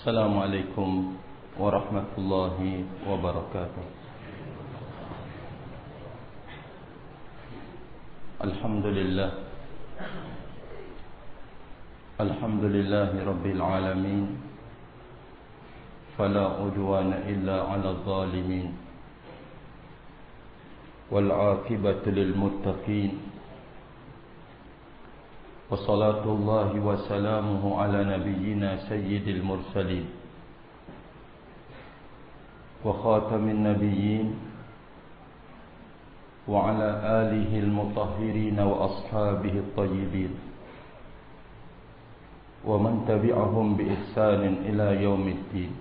Assalamualaikum warahmatullahi wabarakatuh. Alhamdulillah, alhamdulillahi rabbil alamin, fala udwana illa ala zalimin, wal aqibatu lil muttaqin, wa salatullahi wa salamuhu ala nabiyyina sayyidil mursalin wa khatamin nabiyyin wa ala alihi al-mutahhirin wa ashabihi at-tayyibin wa man tabi'ahum bi ihsanin ila yaumiddin.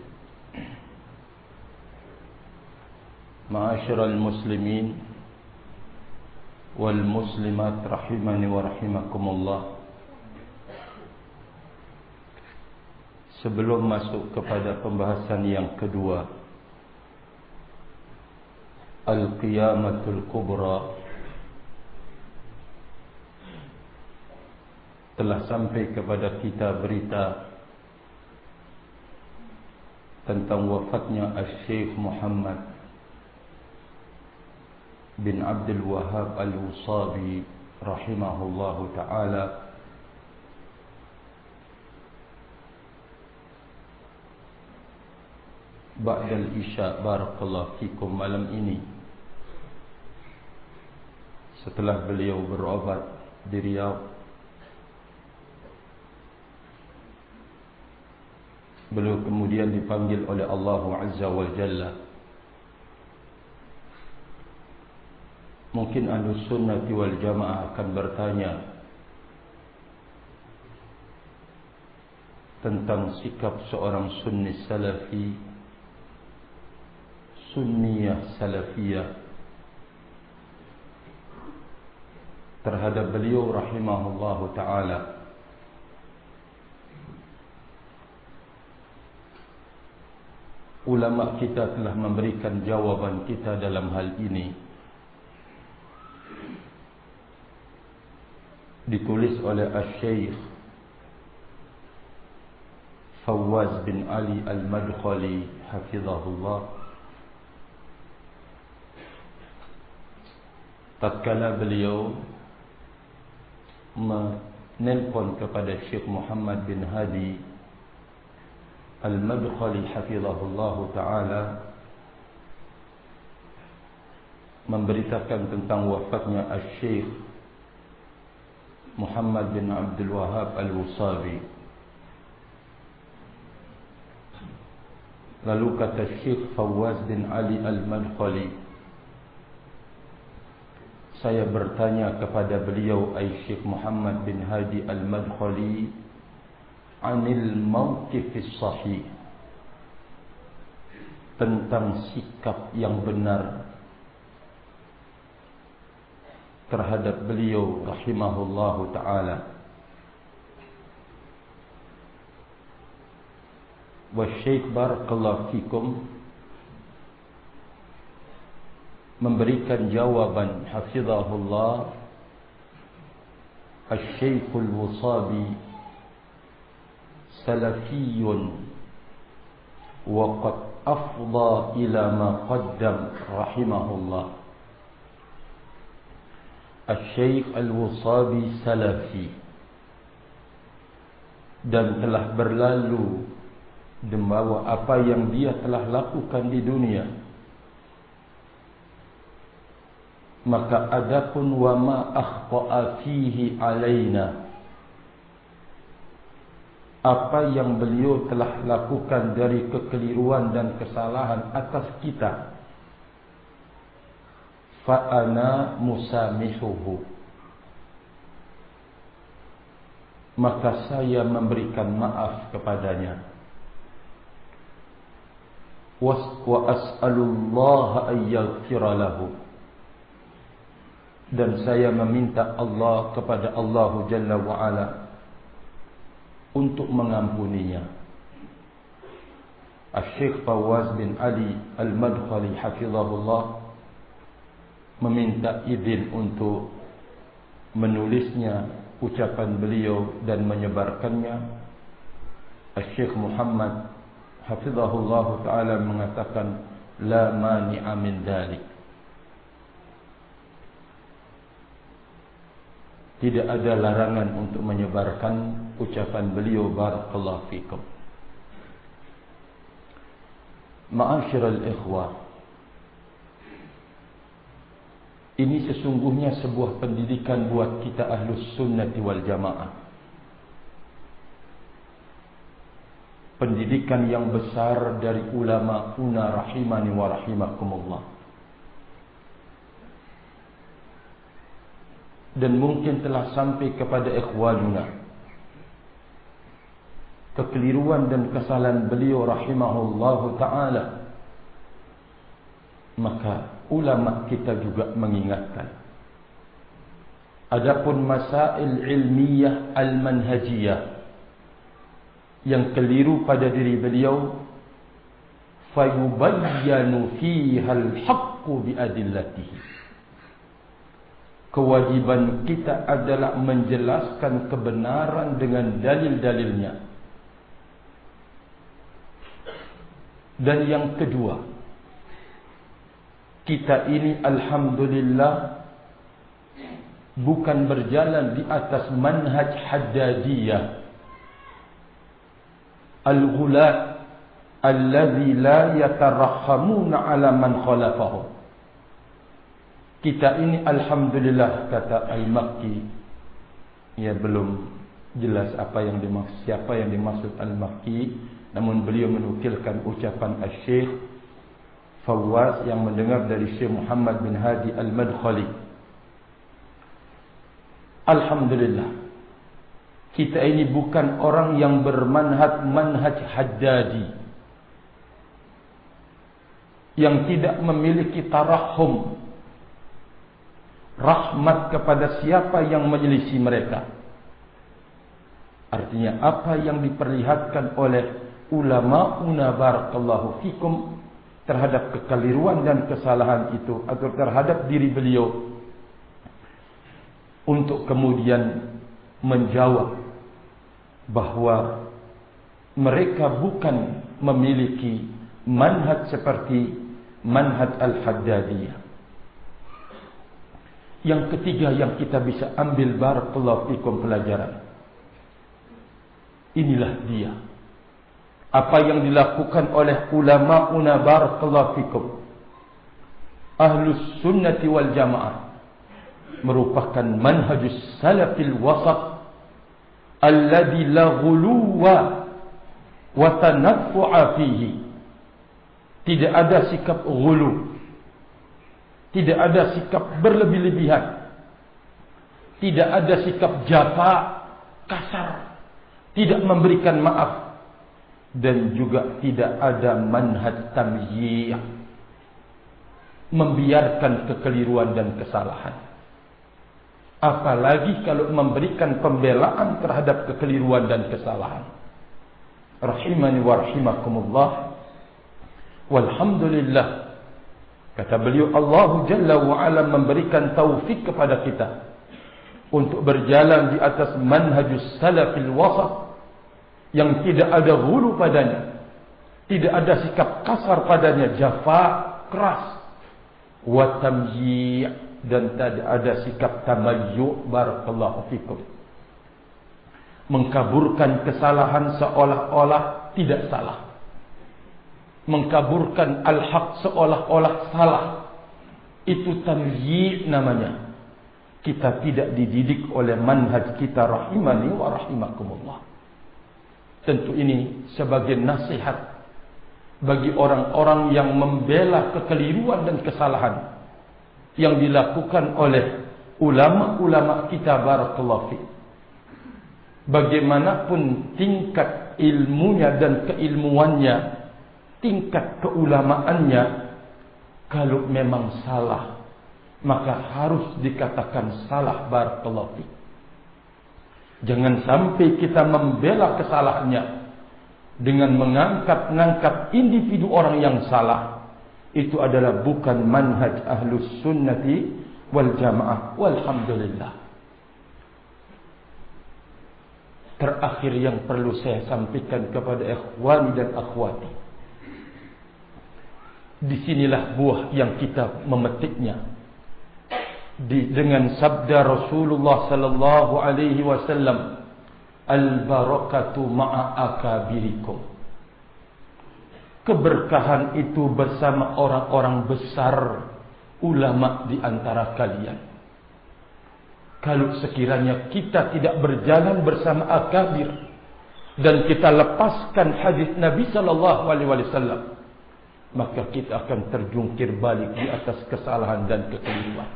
Ma'asyiral muslimin wal muslimat rahimani wa rahimakumullah. Sebelum masuk kepada pembahasan yang kedua, Al-Qiyamatul Kubra, telah sampai kepada kita berita tentang wafatnya Al-Syekh Muhammad bin Abdul Wahhab Al-Wusabi rahimahullahu ta'ala ba'dal isya, barakallahu fikum, malam ini, setelah beliau berobat di Riyadh. Beliau kemudian dipanggil oleh Allah Azza wa Jalla. Mungkin Ahlus Sunnati wal Jamaah akan bertanya tentang sikap seorang Sunni Salafi, Sunniyah Salafiyah terhadap beliau rahimahullahu ta'ala. Ulama kita telah memberikan jawaban kita dalam hal ini. Ditulis oleh Al-Syekh Fawaz bin Ali Al-Madkhali hafizahullah, tatkala beliau menelpon kepada Syekh Muhammad bin Hadi Al-Madkhali hafizahullahu ta'ala, memberitakan tentang wafatnya Al-Syekh Muhammad bin Abdul Wahhab Al-Wusabi. Lalu kata Syekh Fawaz bin Ali Al-Madkhali, saya bertanya kepada beliau, Syekh Muhammad bin Hadi Al-Madkhali, anil mawqifis sahih, tentang sikap yang benar terhadap beliau rahimahullahu ta'ala. Wa Syekh barakallahu fikum memberikan jawaban hafizahullah, Al-Syekhul Wusabi salafiyun wa qad afdha ila ma qaddam rahimahullah. Al-Syekh Al-Wusabi salafi dan telah berlalu membawa apa yang dia telah lakukan di dunia. Maka adapun wa ma akhta'a fihi alaina, apa yang beliau telah lakukan dari kekeliruan dan kesalahan atas kita, fa ana musamihuhu, maka saya memberikan maaf kepadanya. Wa as'alullaha an yaghfira lahu, dan saya meminta Allah kepada Allah Jalla wa'ala untuk mengampuninya. Al-Syekh Fawaz bin Ali Al-Madkhali hafizahullah meminta izin untuk menulisnya ucapan beliau dan menyebarkannya. Al-Syekh Muhammad hafizahullah ta'ala mengatakan, la mani'a min dhalik. Tidak ada larangan untuk menyebarkan ucapan beliau, barakallahu fikum. Ma'asyiral ikhwah, ini sesungguhnya sebuah pendidikan buat kita Ahlus Sunnati wal Jamaah. Pendidikan yang besar dari ulama-una rahimani wa rahimakumullah. Dan mungkin telah sampai kepada ikhwanuna kekeliruan dan kesalahan beliau rahimahullahu ta'ala. Maka ulama kita juga mengingatkan. Adapun masail ilmiah al-manhajiyah yang keliru pada diri beliau, fayubayyanu fiha al-haqqu biadillatihi. Kewajiban kita adalah menjelaskan kebenaran dengan dalil-dalilnya. Dan yang kedua, kita ini alhamdulillah bukan berjalan di atas manhaj haddadiyah al-ghulat alladhi la yatarahhamuna ala man khalafahum. Kita ini alhamdulillah, kata Al-Makki, ya belum jelas apa yang dimaksud, siapa yang dimaksud Al-Makki, namun beliau menukilkan ucapan Al-Syekh Fawaz yang mendengar dari Syekh Muhammad bin Hadi Al-Madkhali. Alhamdulillah, kita ini bukan orang yang bermanhaj haddadi, yang tidak memiliki tarahum, rahmat kepada siapa yang menyelisih mereka. Artinya apa yang diperlihatkan oleh ulama-una barakallahu fikum terhadap kekeliruan dan kesalahan itu atau terhadap diri beliau, untuk kemudian menjawab bahawa mereka bukan memiliki manhaj seperti manhaj al-haddadiyah. Yang ketiga yang kita bisa ambil barakallahu fikum pelajaran, inilah dia apa yang dilakukan oleh ulama-una barakallahu fikum Ahlus Sunnati wal Jamaah, merupakan manhajus salafil wasat alladhi la ghuluwa wa tanaffu'a fihi. Tidak ada sikap ghulu, tidak ada sikap berlebih-lebihan, tidak ada sikap jafa, kasar, tidak memberikan maaf, dan juga tidak ada manhaj tamyiz, membiarkan kekeliruan dan kesalahan. Apalagi kalau memberikan pembelaan terhadap kekeliruan dan kesalahan. Rahimani wa rahimakumullah. Walhamdulillah, kata beliau, Allah Jalla wa'ala memberikan taufik kepada kita untuk berjalan di atas manhajus salafil wasat, yang tidak ada ghulu padanya, tidak ada sikap kasar padanya, jafa, keras, wa tamyi', dan tidak ada sikap tamayyu', barakallahu fikum, mengkaburkan kesalahan seolah-olah tidak salah, mengkaburkan al-haq seolah-olah salah. Itu tamyi' namanya. Kita tidak dididik oleh manhaj kita, rahimani wa rahimakumullah. Tentu ini sebagai nasihat bagi orang-orang yang membela kekeliruan dan kesalahan yang dilakukan oleh ulama-ulama kita, barakallahu fi. Bagaimanapun tingkat ilmunya dan keilmuannya, tingkat keulamaannya, kalau memang salah maka harus dikatakan salah, barakallahu fi. Jangan sampai kita membela kesalahannya dengan mengangkat individu orang yang salah. Itu adalah bukan manhaj Ahlus Sunnati wal Jamaah. Walhamdulillah. terakhir yang perlu saya sampaikan kepada ikhwani dan akhwati. Disinilah buah yang kita memetiknya. Dengan sabda Rasulullah sallallahu alaihi wasallam, al-barakatu ma'a akabirikum. Keberkahan itu bersama orang-orang besar, ulama di antara kalian. Kalau sekiranya kita tidak berjalan bersama akabir dan kita lepaskan hadis Nabi sallallahu alaihi wasallam, maka kita akan terjungkir balik di atas kesalahan dan kekeliruan.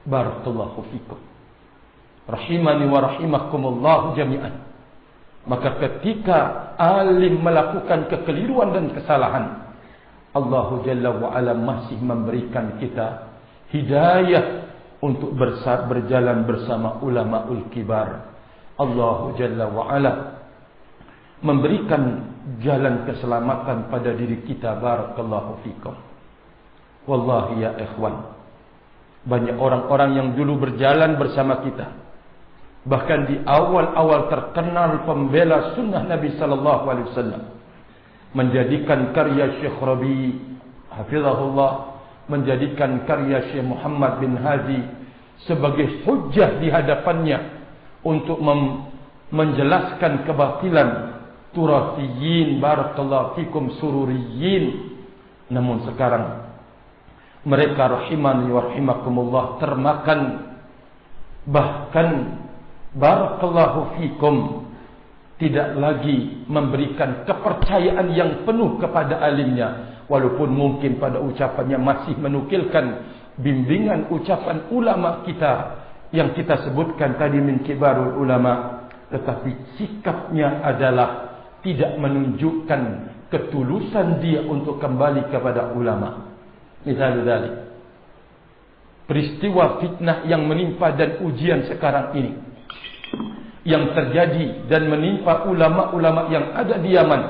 Barakallahu fikum. Rahimani wa rahimakumullah jami'an. Maka ketika alim melakukan kekeliruan dan kesalahan, Allah Jalla wa Ala masih memberikan kita hidayah untuk berjalan bersama ulamaul kibar. Allah Jalla wa Ala memberikan jalan keselamatan pada diri kita. Barakallahu fikum. Wallahi ya ikhwan, banyak orang-orang yang dulu berjalan bersama kita, bahkan di awal-awal terkenal pembela sunnah Nabi sallallahu alaihi wasallam, menjadikan karya Syekh Rabi hafizahullah, menjadikan karya Syekh Muhammad bin Hadi sebagai hujjah di hadapannya untuk menjelaskan kebatilan turafiyin, barakallahu fikum, sururiyin. Namun sekarang mereka rahimani wa rahimakumullah termakan, bahkan barakallahu fikum tidak lagi memberikan kepercayaan yang penuh kepada alimnya, walaupun mungkin pada ucapannya masih menukilkan bimbingan ucapan ulama kita yang kita sebutkan tadi min kibarul ulama, tetapi sikapnya adalah tidak menunjukkan ketulusan dia untuk kembali kepada ulama. Misalnya dari peristiwa fitnah yang menimpa dan ujian sekarang ini yang terjadi dan menimpa ulama-ulama yang ada di Yaman,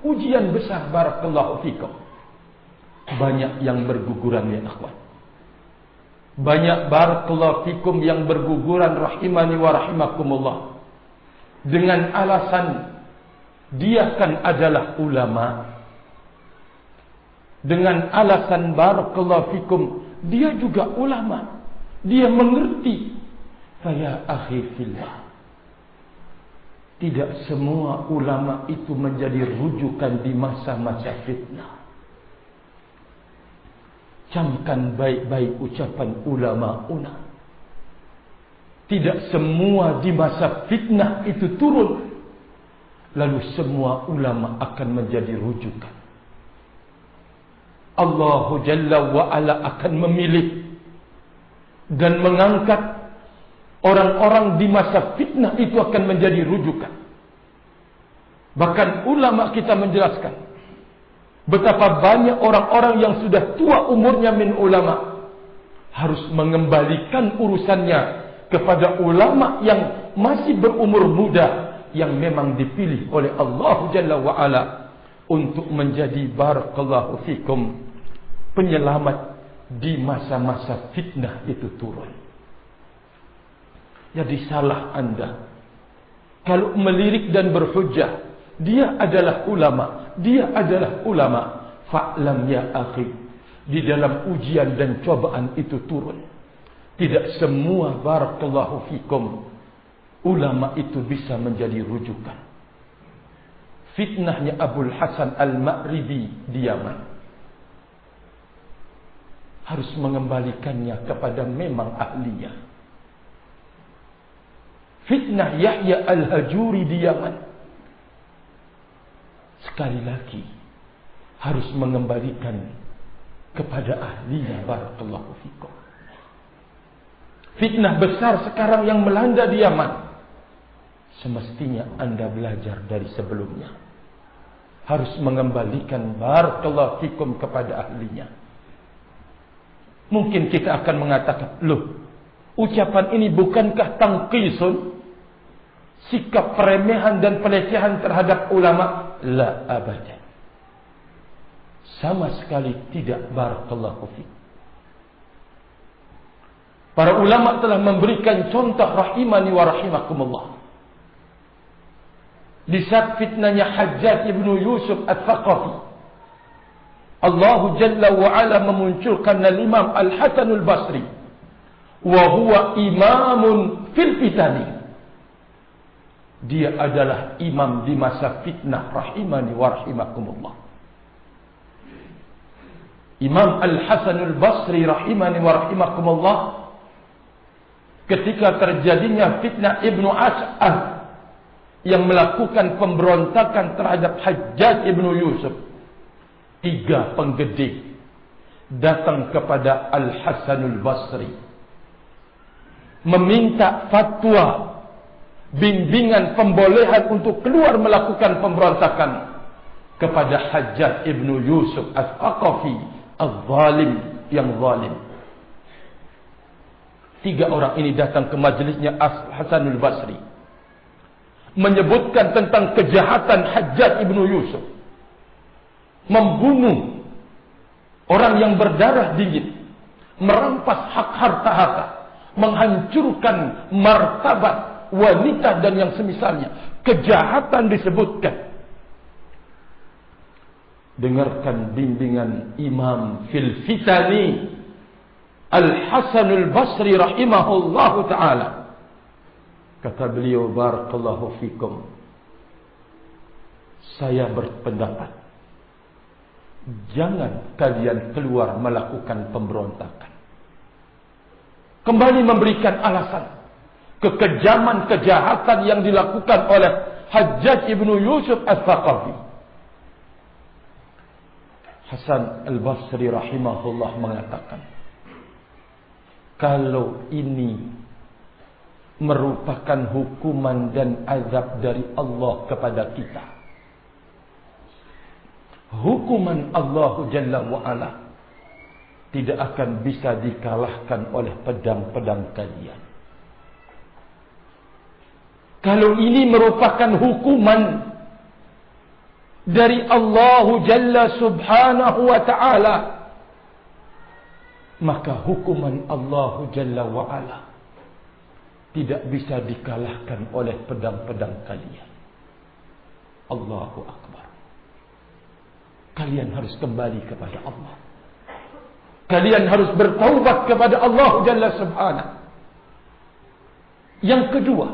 ujian besar, barakallahu fikum. Banyak yang berguguran ya akhwan. Banyak barakallahu fikum yang berguguran rahimani wa rahimakumullah dengan alasan dia kan adalah ulama, dengan alasan barakallahu fikum dia juga ulama, dia mengerti. Ya akhi fillah, tidak semua ulama itu menjadi rujukan di masa-masa fitnah. Camkan baik-baik ucapan ulama-una. Tidak semua di masa fitnah itu turun lalu semua ulama akan menjadi rujukan. Allah Jalla wa Ala akan memilih dan mengangkat orang-orang di masa fitnah itu akan menjadi rujukan. Bahkan ulama kita menjelaskan betapa banyak orang-orang yang sudah tua umurnya min ulama harus mengembalikan urusannya kepada ulama yang masih berumur muda, yang memang dipilih oleh Allah Jalla wa Ala untuk menjadi barakallahu fikum penyelamat di masa-masa fitnah itu turun. Jadi salah anda kalau melirik dan berhujjah dia adalah ulama, dia adalah ulama. Fa'lam ya akhi, di dalam ujian dan cobaan itu turun, tidak semua barakallahu fikum ulama itu bisa menjadi rujukan. Fitnahnya Abul Hasan Al-Ma'ribi di Yaman harus mengembalikannya kepada memang ahlinya. Fitnah Yahya Al-Hajuri di Yaman sekali lagi harus mengembalikan kepada ahlinya. Barakallahu fikum. Fitnah besar sekarang yang melanda di Yaman, semestinya anda belajar dari sebelumnya, harus mengembalikan barakallahu fikum kepada ahlinya. Mungkin kita akan mengatakan, loh, ucapan ini bukankah tangqisun, sikap peremehan dan pelecehan terhadap ulama? La abadan, sama sekali tidak. Barakallahu fikum. Para ulama telah memberikan contoh rahimani wa rahimakumullah. di saat fitnahnya Hajjaj ibnu Yusuf Al-Thaqafi, Allah Jalla wa Ala memunculkan Imam Al-Hasan Al-Basri, wa huwa imamun fil fitani. Dia adalah imam di masa fitnah, rahimani wa rahimakumullah. Imam Al-Hasan Al-Basri rahimani wa rahimakumullah, ketika terjadinya fitnah Ibnu As'ad yang melakukan pemberontakan terhadap Hajjaj ibnu Yusuf, 3 penggede datang kepada Al-Hasan Al-Basri meminta fatwa, bimbingan, pembolehan untuk keluar melakukan pemberontakan kepada Hajjaj ibnu Yusuf Al-Thaqafi al-zalim, yang zalim. 3 orang ini datang ke majlisnya Al-Hasan Al-Basri, menyebutkan tentang kejahatan Hajjaj ibnu Yusuf, membunuh orang yang berdarah dingin, merampas hak harta-harta, menghancurkan martabat wanita dan yang semisalnya. Kejahatan disebutkan. Dengarkan bimbingan Imam fil fitani Al-Hasan Al-Basri rahimahullahu ta'ala. Kata beliau, barakallahu fikum, saya berpendapat, jangan kalian keluar melakukan pemberontakan. Kembali memberikan alasan kekejaman, kejahatan yang dilakukan oleh Hajjaj ibnu Yusuf Al-Thaqafi. Hasan Al-Basri rahimahullah mengatakan, kalau ini merupakan hukuman dan azab dari Allah kepada kita, hukuman Allah Jalla wa'ala tidak akan bisa dikalahkan oleh pedang-pedang kalian. Kalau ini merupakan hukuman dari Allah Jalla subhanahu wa ta'ala, maka hukuman Allah Jalla wa'ala tidak bisa dikalahkan oleh pedang-pedang kalian. Allahu Akbar. Kalian harus kembali kepada Allah. Kalian harus bertaubat kepada Allah Jalla subhanahu. Yang kedua,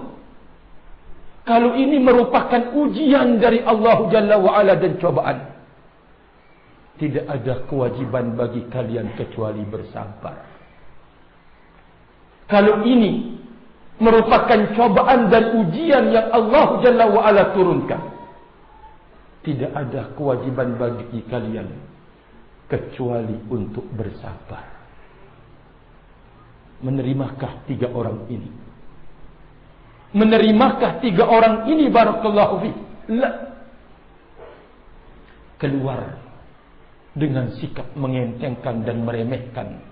kalau ini merupakan ujian dari Allah Jalla wa'ala dan cobaan, tidak ada kewajiban bagi kalian kecuali bersabar. Kalau ini merupakan cobaan dan ujian yang Allah Jalla wa'ala turunkan, tidak ada kewajiban bagi kalian kecuali untuk bersabar. Menerimakah 3 orang ini? Menerimakah 3 orang ini, barakallahu fi? La. Keluar dengan sikap mengentengkan dan meremehkan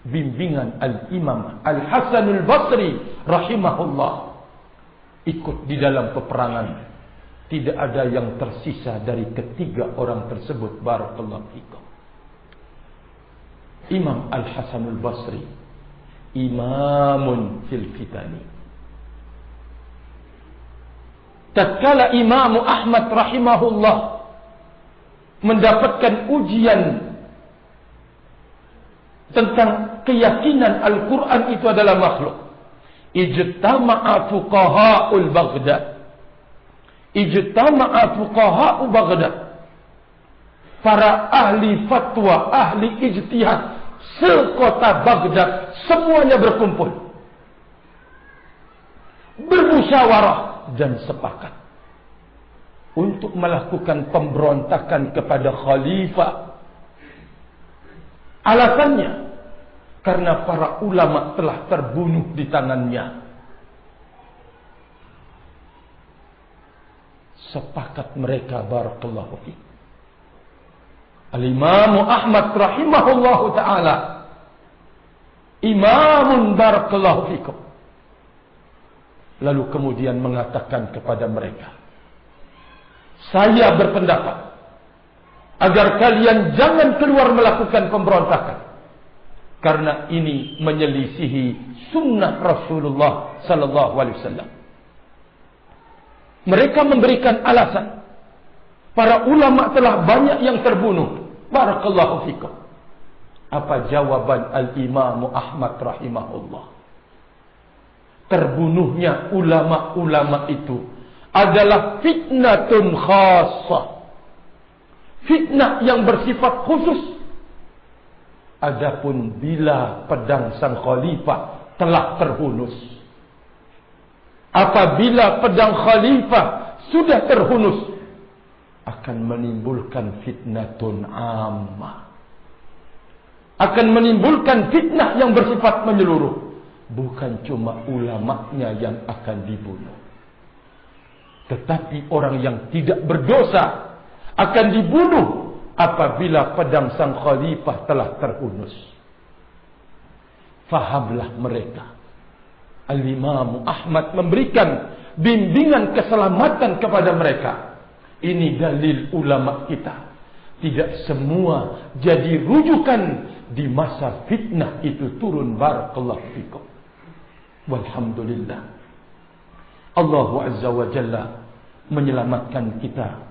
bimbingan Al-Imam Al-Hasan Al-Basri rahimahullah. Ikut di dalam peperangan, tidak ada yang tersisa dari ketiga orang tersebut, barakallahu fikum. Imam Al-Hasan Al-Basri imamun fil fitani. Tatkala Imam Ahmad rahimahullah mendapatkan ujian tentang keyakinan Al-Quran itu adalah makhluk, ijtama'a fuqaha'ul Baghdad, ijtama'a fuqaha'u Baghdad, para ahli fatwa, ahli ijtihad sekota Baghdad semuanya berkumpul, bermusyawarah dan sepakat untuk melakukan pemberontakan kepada khalifah. Alasannya karena para ulama telah terbunuh di tangannya. Sepakat mereka, barakallahu fiik. Al-Imam Ahmad rahimahullahu ta'ala imamun, barakallahu fiikum. Lalu kemudian mengatakan kepada mereka, saya berpendapat agar kalian jangan keluar melakukan pemberontakan, karena ini menyelisihi sunnah Rasulullah sallallahu alaihi wasallam. Mereka memberikan alasan. Para ulama telah banyak yang terbunuh. Barakallahu fikum. Apa jawaban Al-Imam Ahmad rahimahullah? Terbunuhnya ulama-ulama itu adalah fitnatun khassah. Fitnah yang bersifat khusus. Adapun bila pedang sang khalifah telah terhunus, apabila pedang khalifah sudah terhunus, akan menimbulkan fitnatun ammah, akan menimbulkan fitnah yang bersifat menyeluruh. Bukan cuma ulamanya yang akan dibunuh, tetapi orang yang tidak berdosa akan dibunuh apabila pedang sang khalifah telah terhunus. Fahamlah mereka. Al-Imam Ahmad memberikan bimbingan keselamatan kepada mereka. Ini dalil ulama kita. Tidak semua jadi rujukan di masa fitnah itu turun. Barakallahu fikum. Walhamdulillah. Allah Azza wa Jalla menyelamatkan kita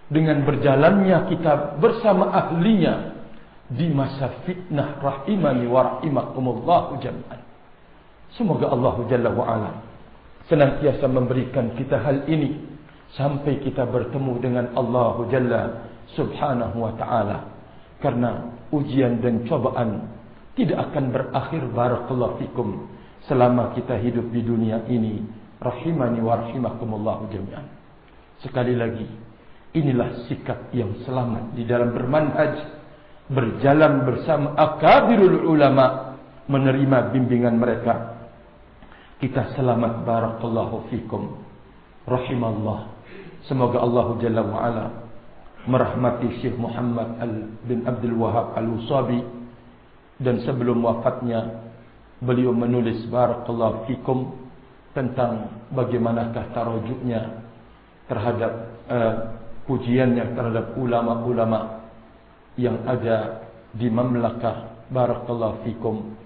dengan berjalannya kita bersama ahlinya di masa fitnah. Rahimani wa rahimakumullahu jam'an. Semoga Allah Jalla wa Ala senantiasa memberikan kita hal ini sampai kita bertemu dengan Allah Jalla Subhanahu wa Ta'ala. Karena ujian dan cobaan tidak akan berakhir. Barakallahu fikum selama kita hidup di dunia ini. Rahimani wa rahimakumullahu jami'an. Sekali lagi, inilah sikap yang selamat di dalam bermanhaj, berjalan bersama akabirul ulama, menerima bimbingan mereka. Kita selamat. Barakallahu fikum. Rahimallah. Semoga Allah Jalla wa Ala merahmati Syekh Muhammad bin Abdul Wahab Al-Usabi. Dan sebelum wafatnya, beliau menulis barakallahu fikum tentang bagaimanakah tarajuknya terhadap pujiannya terhadap ulama-ulama yang ada di mamlakah. Barakallahu fikum.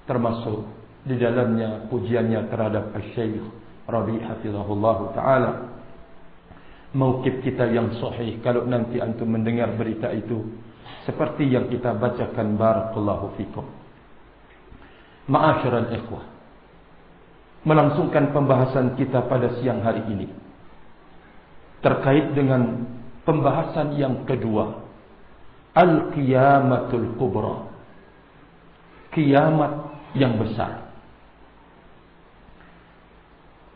Termasuk di dalamnya pujiannya terhadap Syekh Rabi' hafizahullah ta'ala. Mauqif kita yang sahih kalau nanti antum mendengar berita itu seperti yang kita bacakan. Barakallahu fikum. Ma'asyiral ikhwah, melangsungkan pembahasan kita pada siang hari ini terkait dengan pembahasan yang kedua, Al-Qiyamatul Kubra, kiamat yang besar.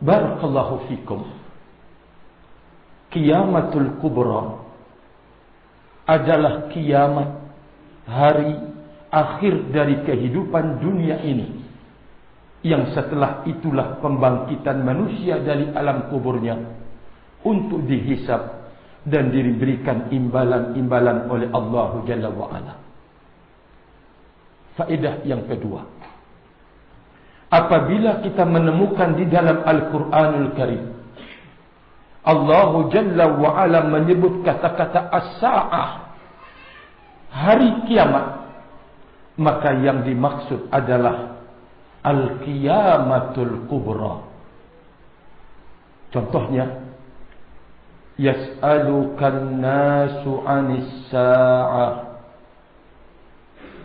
Barakallahu fikum. Qiyamatul Kubra adalah kiamat, hari akhir dari kehidupan dunia ini, yang setelah itulah pembangkitan manusia dari alam kuburnya untuk dihisab dan diberikan imbalan-imbalan oleh Allah Jalla wa'ala. Faedah yang kedua, apabila kita menemukan di dalam Al-Quranul Karim Allah Jalla wa'ala menyebut kata-kata as-sa'ah, hari kiamat, maka yang dimaksud adalah Al-Qiyamatul Kubra. Contohnya, yas'alukan nasu 'anis sa'ah,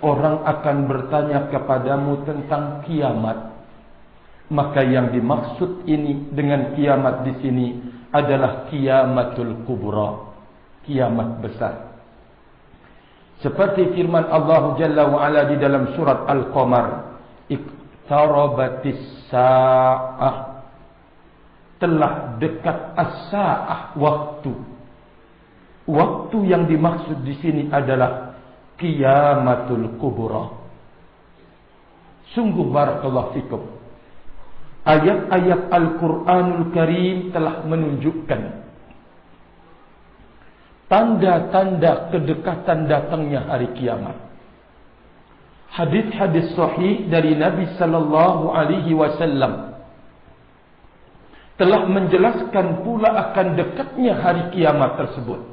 orang akan bertanya kepadamu tentang kiamat. Maka yang dimaksud ini dengan kiamat di sini adalah Qiyamatul Kubra, kiamat besar. Seperti firman Allah Jalla wa Ala di dalam surat Al-Qamar, iqtarabatis sa'ah, telah dekat as-sa'ah, waktu. Waktu yang dimaksud di sini adalah Qiyamatul Kubra. Sungguh barakallahu fikum, ayat-ayat Al-Quranul Karim telah menunjukkan tanda-tanda kedekatan datangnya hari kiamat. Hadis-hadis sahih dari Nabi sallallahu alaihi wasallam telah menjelaskan pula akan dekatnya hari kiamat tersebut.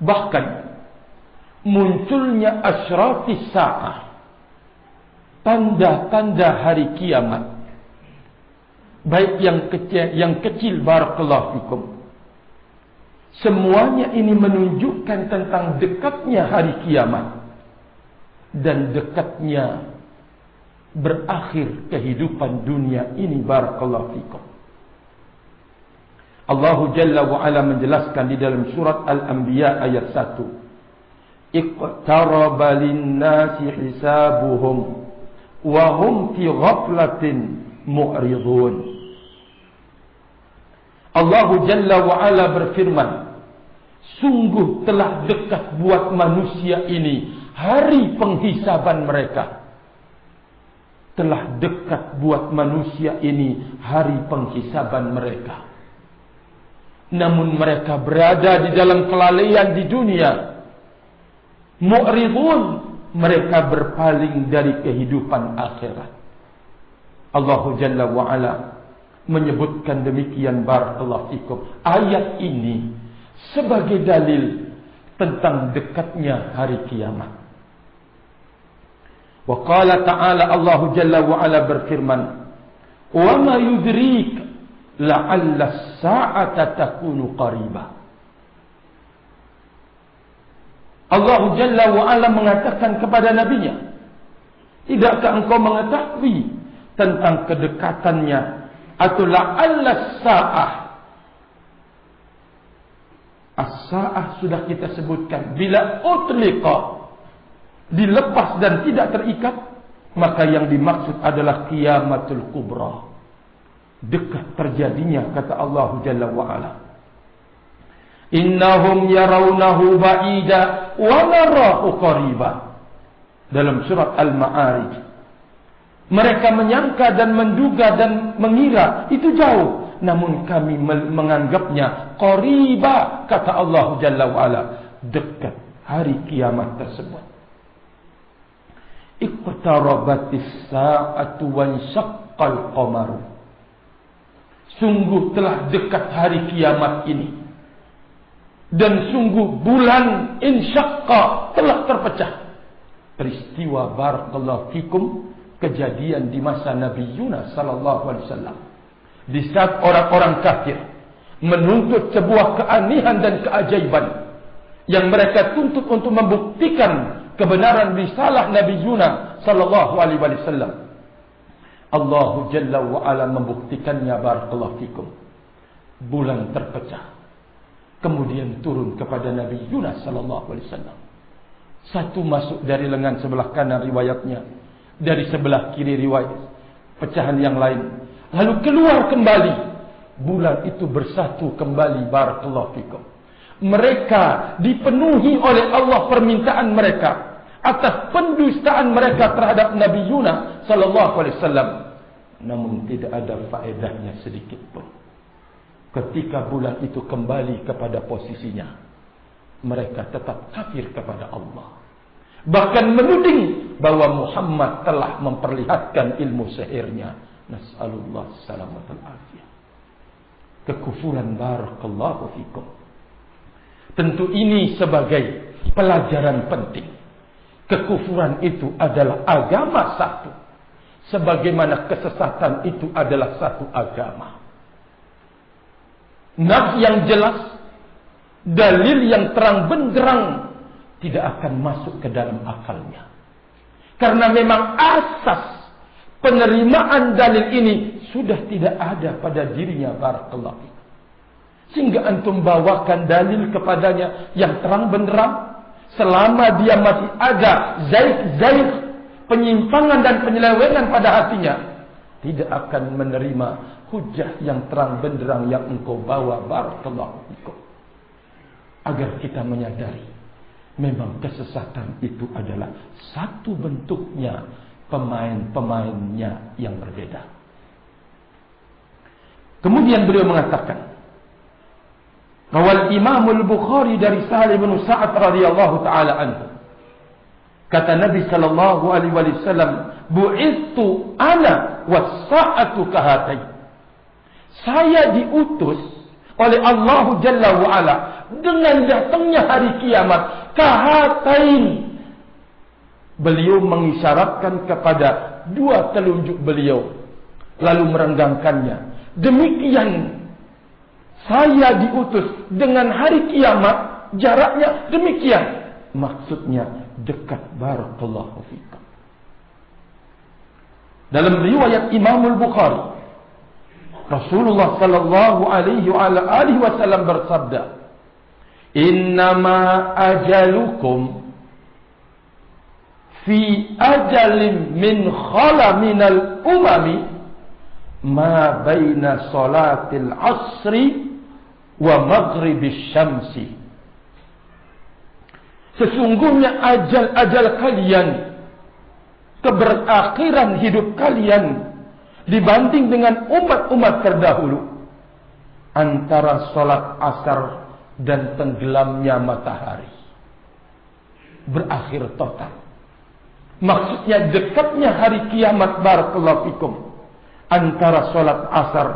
Bahkan munculnya asyrafis sa'ah, tanda-tanda hari kiamat, baik yang kecil barakallahu fikum. Semuanya ini menunjukkan tentang dekatnya hari kiamat dan dekatnya berakhir kehidupan dunia ini barakallahu fikum. Allah Jalla wa Ala menjelaskan di dalam surat Al-Anbiya ayat 1. Iqtaraba lin-nasi hisabuhum wa hum fi ghaflatin mu'ridun. Allah Jalla wa Ala berfirman, sungguh telah dekat buat manusia ini hari penghisaban mereka. Telah dekat buat manusia ini hari penghisaban mereka. Namun mereka berada di dalam kelalaian di dunia. Mu'ridun, mereka berpaling dari kehidupan akhirat. Allah Jalla wa Ala menyebutkan demikian barakallahu fikum. Ayat ini sebagai dalil tentang dekatnya hari kiamat. Wa qala ta'ala, Allah Jalla wa Ala berfirman, "Wa ma yudrik la'alla as-sa'ata takunu qariba." Allah Jalla wa Ala mengatakan kepada nabinya, tidakkah engkau mengetahui tentang kedekatannya atau la'alla as-sa'ah. As-sa'ah sudah kita sebutkan, bila utliqa, dilepas dan tidak terikat, maka yang dimaksud adalah qiyamatul kubra. Dekat terjadinya, kata Allah Jalla wa Ala. Innahum yarawnahu ba'ida wa narahu qariba. Dalam surat Al-Ma'arij. Mereka menyangka dan menduga dan mengira itu jauh, namun kami menganggapnya qariba, kata Allah Jalla wa Ala, dekat hari kiamat tersebut. Iqtarabatis sa'atu wanshaqqal qamaru. Sungguh telah dekat hari kiamat ini. Dan sungguh bulan insyaqqa telah terpecah. Peristiwa barakallahu fikum kejadian di masa Nabi Yunus sallallahu alaihi wasallam. Di saat orang-orang kafir menuntut sebuah keanehan dan keajaiban yang mereka tuntut untuk membuktikan kebenaran risalah Nabi Yunus sallallahu alaihi wasallam. Allah Jalla wa Ala membuktikannya barakallahu fikum. Bulan terpecah. Kemudian turun kepada Nabi Yunus sallallahu alaihi wasallam. Satu masuk dari lengan sebelah kanan riwayatnya, dari sebelah kiri riwayat pecahan yang lain. Lalu keluar kembali. Bulan itu bersatu kembali barakallahu fikum. Mereka dipenuhi oleh Allah permintaan mereka atas pendustaan mereka terhadap Nabi Yunus sallallahu alaihi wasallam. Namun tidak ada faedahnya sedikit pun. Ketika bulan itu kembali kepada posisinya, mereka tetap kafir kepada Allah. Bahkan menuding bahwa Muhammad telah memperlihatkan ilmu sihirnya. Nas'alullah salamatul afiyah. Kekufuran barakallahu fikum. Tentu ini sebagai pelajaran penting. Kekufuran itu adalah agama satu. Sebagaimana kesesatan itu adalah satu agama. Nas yang jelas, dalil yang terang benderang tidak akan masuk ke dalam akalnya. Karena memang asas penerimaan dalil ini sudah tidak ada pada dirinya barakallahu. Sehingga antum bawakan dalil kepadanya yang terang benderang, selama dia masih ada zaik-zaik, penyimpangan dan penyelewengan pada hatinya, tidak akan menerima hujah yang terang benderang yang engkau bawa barakallahu fikum. Agar kita menyadari memang kesesatan itu adalah satu bentuknya, pemain-pemainnya yang berbeda. Kemudian beliau mengatakan, rawal Imam Al-Bukhari dari Sahal bin Sa'ad radhiyallahu taala anhu. Kata Nabi sallallahu alaihi wasallam, bu'ithu ana was-sa'atu kahatai. Saya diutus oleh Allah Jalla wa Ala dengan datangnya hari kiamat, kahatain. Beliau mengisyaratkan kepada dua telunjuk beliau, lalu merenggangkannya. demikian saya diutus dengan hari kiamat, jaraknya demikian. Maksudnya dekat. Barakallahu fikum. Dalam riwayat Imam Al-Bukhari, Rasulullah sallallahu alaihi wasallam bersabda, "Innama ajalukum fi ajalin min khala minal umami ma baina salatil asri wa maghribis syamsi." Sesungguhnya ajal kalian, keberakhiran hidup kalian dibanding dengan umat-umat terdahulu antara salat asar dan tenggelamnya matahari. Berakhir total. Maksudnya dekatnya hari kiamat, barakallahu fikum, antara salat asar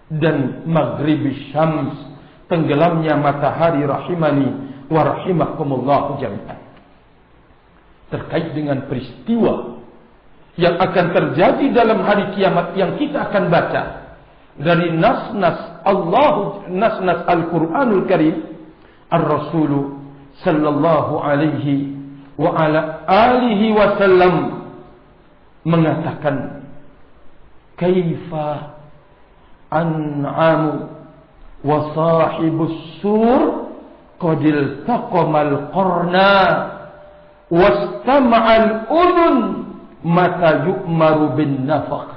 dan maghribis syams, tenggelamnya matahari, rahimani wa rahimakumullah jami'an. Terkait dengan peristiwa yang akan terjadi dalam hari kiamat yang kita akan baca dari nas-nas Al-Quranul Karim, Ar-Rasul sallallahu alaihi wa ala alihi wasallam mengatakan, kaifa an'amu wa sahibus sur qadil taqamal qarna wastama'al udhun mata yu'maru bin nafaq.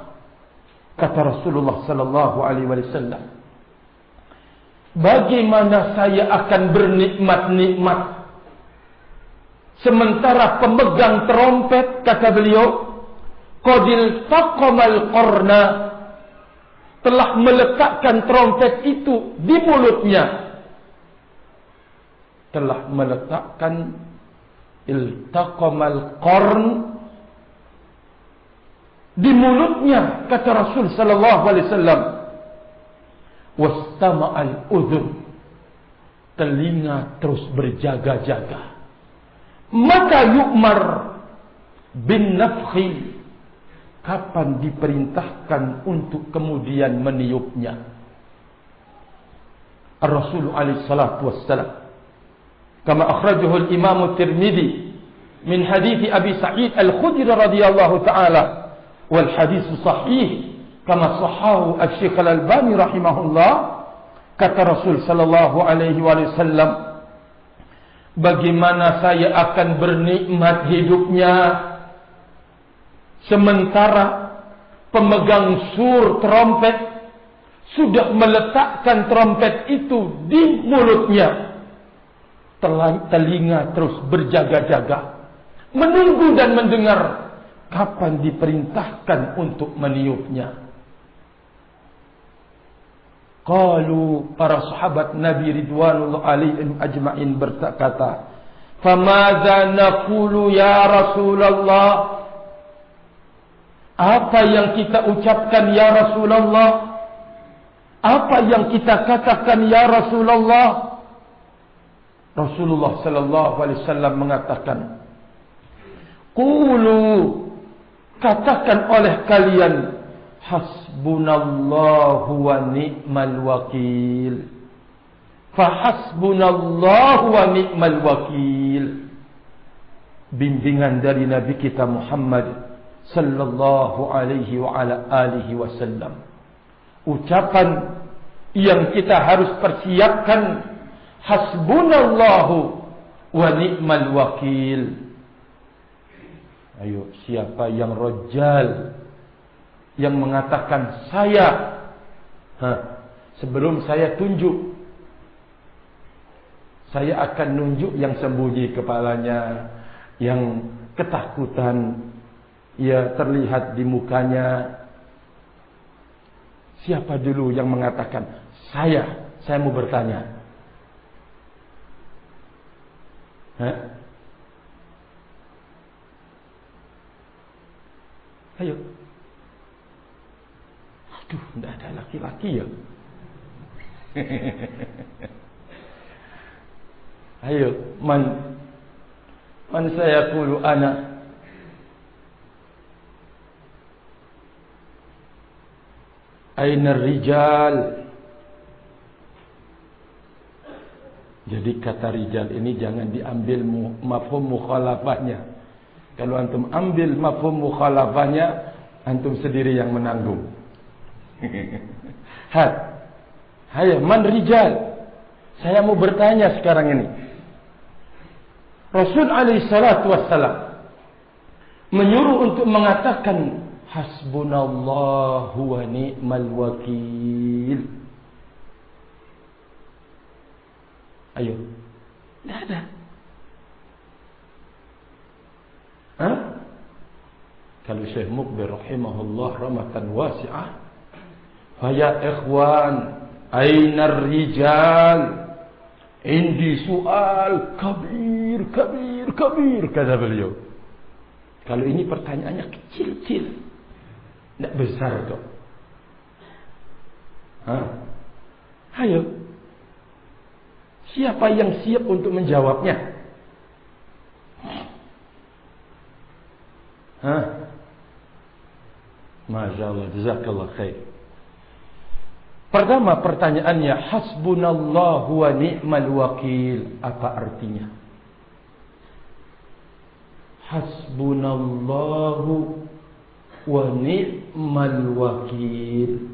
Kata Rasulullah sallallahu alaihi wasallam, bagaimana saya akan bernikmat-nikmat sementara pemegang trompet, kata beliau, qadil taqamal qarna, telah meletakkan trompet itu di mulutnya. Telah meletakkan iltaqamal qarn di mulutnya, kata Rasul sallallahu alaihi wasallam. Wastama'al udhun, telinga terus berjaga-jaga. Mata yu'mar bin nafkhi, kapan diperintahkan untuk kemudian meniupnya. Ar-Rasul alaihi salatu wassalam, kama akhrajahu al-Imam Tirmidzi min hadits Abi Sa'id Al-Khudri radhiyallahu ta'ala, wal hadits sahih kama sahahu Asy-Syaikh Al-Albani rahimahullah. Kata Rasul sallallahu alaihi wasallam, bagaimana saya akan bernikmat hidupnya sementara pemegang sur trompet sudah meletakkan trompet itu di mulutnya. Telinga terus berjaga-jaga, menunggu dan mendengar kapan diperintahkan untuk meniupnya. Qalu, para sahabat Nabi ridwanullah alaihim ajma'in berkata, famadza naqulu ya Rasulullah? Apa yang kita ucapkan ya Rasulullah? Apa yang kita katakan ya Rasulullah? Rasulullah sallallahu alaihi wasallam mengatakan, qulu, katakan oleh kalian, hasbunallahu wa ni'mal wakil. Fa hasbunallahu wa ni'mal wakil. Bimbingan dari Nabi kita Muhammad sallallahu alaihi wa ala alihi wasallam. Ucapan yang kita harus persiapkan, hasbunallahu wa ni'mal wakil. Ayo, siapa yang rajal, yang mengatakan saya, sebelum saya tunjuk, saya akan nunjuk yang sembunyi kepalanya, yang ketakutan ya terlihat di mukanya. Siapa dulu yang mengatakan saya mau bertanya. Ayo. Aduh, tidak ada laki-laki ya. Ayo, man saya qulu ana. Aina rijal. Jadi kata rijal ini jangan diambil mafhum mukhalafahnya. Kalau antum ambil mafhum mukhalafahnya, antum sendiri yang menanggung. Hayo, man rijal. Saya mau bertanya sekarang ini. Rasul alaihi salatu wassalam menyuruh untuk mengatakan hasbunallahu wa ni'mal wakil. Ayo. Tidak ada. Hah? Kalau Syekh Mukbir rahimahullah rahmatan wasi'ah, faya ikhwan, aina rijal? Indi soal kabir, kata beliau. Kalau ini pertanyaannya kecil-kecil, tidak besar kok. Ayo. Siapa yang siap untuk menjawabnya? Masya Allah, jazakallah khair. Pertama pertanyaannya, hasbunallahu wa ni'mal wakil. Apa artinya? Hasbunallahu wa ni'mal wakil.